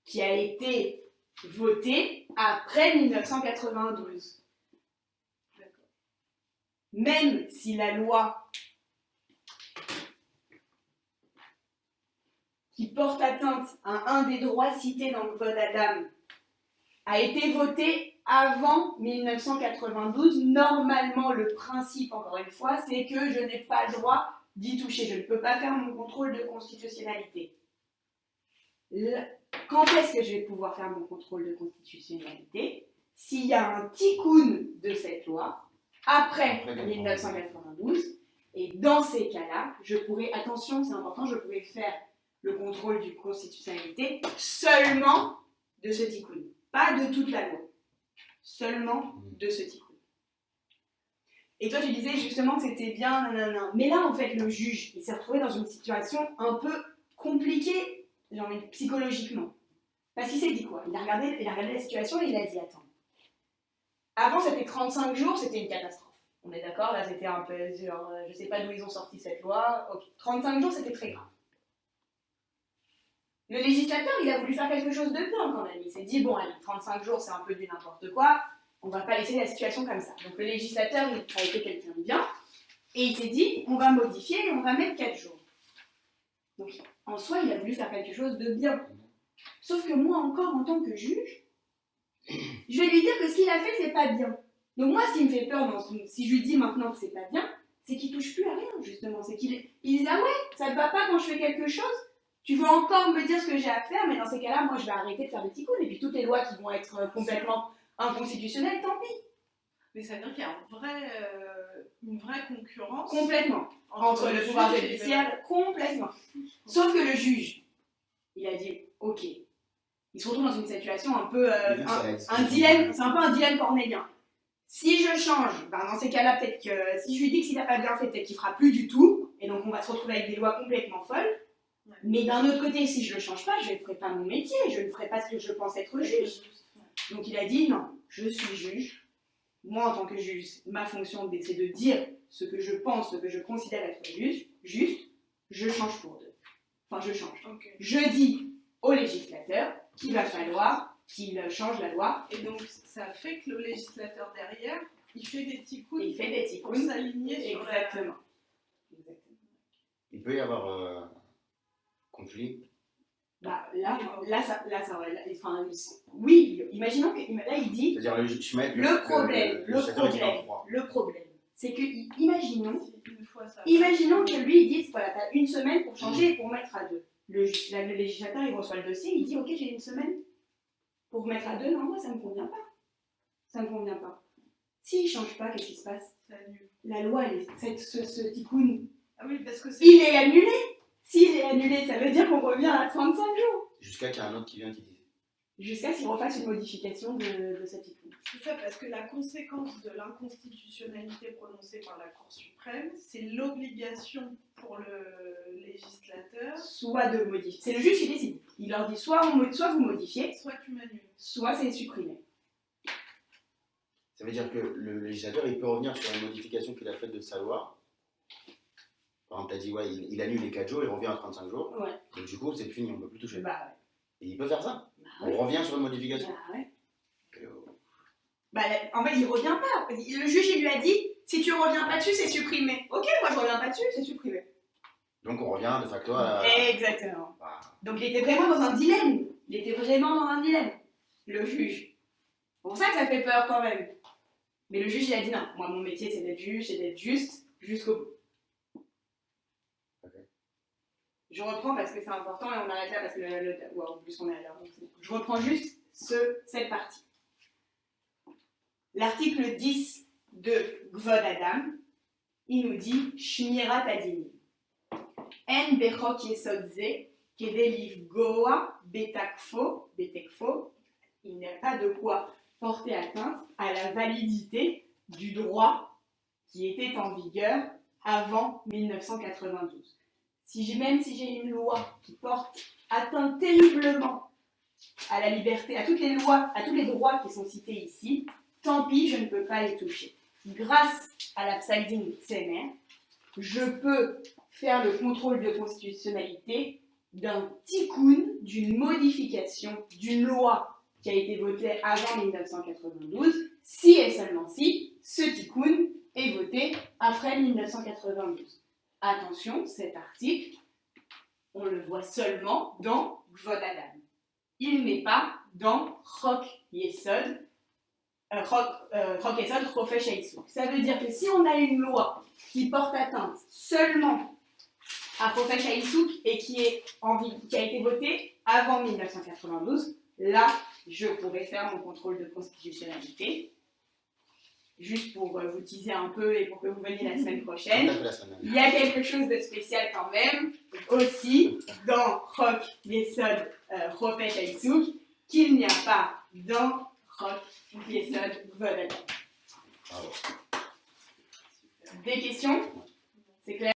Qui a été voté après 1992. D'accord. Même si la loi qui porte atteinte à un des droits cités dans le Code Adam a été votée avant 1992, normalement le principe, encore une fois, c'est que je n'ai pas le droit d'y toucher. Je ne peux pas faire mon contrôle de constitutionnalité. Quand est-ce que je vais pouvoir faire mon contrôle de constitutionnalité? S'il y a un tikkun de cette loi après 1992, et dans ces cas-là, je pourrais, attention, c'est important, je pourrais faire le contrôle de constitutionnalité seulement de ce tikkun, pas de toute la loi, seulement de ce tikkun. Et toi, tu disais justement que c'était bien, nanana. Mais là, en fait, le juge, il s'est retrouvé dans une situation un peu compliquée, j'ai envie de dire, psychologiquement. Parce qu'il s'est dit quoi? Il a regardé la situation et il a dit, attends, avant c'était 35 jours, c'était une catastrophe. On est d'accord? Là, c'était un peu, genre, je sais pas d'où ils ont sorti cette loi. Ok, 35 jours, c'était très grave. Le législateur, il a voulu faire quelque chose de bien quand même. Il s'est dit, bon, allez, 35 jours, c'est un peu du n'importe quoi. On va pas laisser la situation comme ça. Donc le législateur, il a été quelqu'un de bien. Et il s'est dit, on va modifier et on va mettre 4 jours. Donc en soi, il a voulu faire quelque chose de bien. Sauf que moi, encore, en tant que juge, je vais lui dire que ce qu'il a fait, c'est pas bien. Donc moi, ce qui me fait peur, si je lui dis maintenant que c'est pas bien, c'est qu'il touche plus à rien, justement. C'est qu'il dit, ah ouais, ça te va pas quand je fais quelque chose? Tu veux encore me dire ce que j'ai à faire, mais dans ces cas-là, moi, je vais arrêter de faire des tikkun. Et puis toutes les lois qui vont être complètement inconstitutionnelles, tant pis. Mais ça veut dire qu'il y a une vraie concurrence. Complètement. Entre le pouvoir judiciaire, complètement. Sauf que le juge, il a dit, ok, il se retrouve dans une situation un peu, un dilemme, c'est un peu un dilemme cornélien. Si je change, dans ces cas-là, peut-être que si je lui dis que s'il n'a pas bien fait, peut-être qu'il ne fera plus du tout, et donc on va se retrouver avec des lois complètement folles. Ouais. Mais d'un autre côté, si je ne le change pas, je ne ferai pas mon métier, je ne ferai pas ce que je pense être juste. Donc il a dit, non, je suis juge. Moi, en tant que juge, ma fonction, c'est de dire ce que je pense, ce que je considère être juste, je change pour deux. Enfin, je change. Okay. Je dis au législateur qu'il va falloir qu'il change la loi. Et donc, ça fait que le législateur derrière, il fait des tikkun. Il fait des tikkun. Pour s'aligner sur Exactement. Il peut y avoir conflit. Bah, là, oui, imaginons que, là, il dit, c'est-à-dire le problème, c'est que, imaginons que lui, il dise, voilà, t'as une semaine pour changer et pour mettre à 2. Le législateur, il reçoit le dossier, il dit, ok, j'ai une semaine pour mettre à 2, non, moi, ça me convient pas. Ça me convient pas. S'il ne change pas, qu'est-ce qui se passe? C'est annulé. La loi, ce tikkun, Ah oui, parce que c'est. il est annulé. S'il est annulé, ça veut dire qu'on revient à 35 jours. Jusqu'à qu'il y ait un autre qui vient qui dise. Jusqu'à ce qu'il refasse une modification de ce tikkun. C'est ça, parce que la conséquence de l'inconstitutionnalité prononcée par la Cour suprême, c'est l'obligation pour le législateur, Soit de modifier. C'est le juge qui décide. Il leur dit soit vous modifiez, soit tu m'annules. soit c'est supprimé. Ça veut dire que le législateur, il peut revenir sur une modification qu'il a faite de sa loi. Par exemple, tu as dit, ouais, il annule les 4 jours, il revient à 35 jours. Ouais. Donc du coup, c'est fini, on ne peut plus toucher. Bah ouais. Et il peut faire ça. Bah On ouais. revient sur une modification. Bah ouais. Et, Bah, en fait, il revient pas. Le juge, il lui a dit, si tu reviens pas dessus, c'est supprimé. Ok, moi je reviens pas dessus, c'est supprimé. donc on revient de facto à... Exactement. Bah, Donc il était vraiment dans un dilemme. Il était vraiment dans un dilemme, le juge. C'est pour ça que ça fait peur quand même. Mais le juge, il a dit non. Moi, mon métier, c'est d'être juge, c'est d'être juste jusqu'au bout. Ok. Je reprends parce que c'est important et on arrête là parce que en plus on est à l'heure. Je reprends juste cette partie. L'article 10 de Gvod Adam, il nous dit Shmirat Adinim. En bechok yesod ze, kede livgoa betekfo, il n'y a pas de quoi porter atteinte à la validité du droit qui était en vigueur avant 1992. Même si j'ai une loi qui porte atteinte terriblement à la liberté, à toutes les lois, à tous les droits qui sont cités ici, tant pis, je ne peux pas y toucher. Grâce à la Psagdin Tsemer, je peux faire le contrôle de constitutionnalité d'un tikkun, d'une modification d'une loi qui a été votée avant 1992, si et seulement si ce tikkun est voté après 1992. Attention, cet article, on le voit seulement dans Gvod Adam. Il n'est pas dans Chok Yesod, Chofesh Haïsouk. Ça veut dire que si on a une loi qui porte atteinte seulement à Chofesh Haïsouk et qui a été votée avant 1992, là, je pourrais faire mon contrôle de constitutionnalité. Juste pour vous teaser un peu et pour que vous veniez la semaine prochaine. Il y a quelque chose de spécial quand même, aussi, dans Chok Yesod Chofesh Haïsouk, qu'il n'y a pas dans Chok Yesod Gvod Adam. Des questions? C'est clair?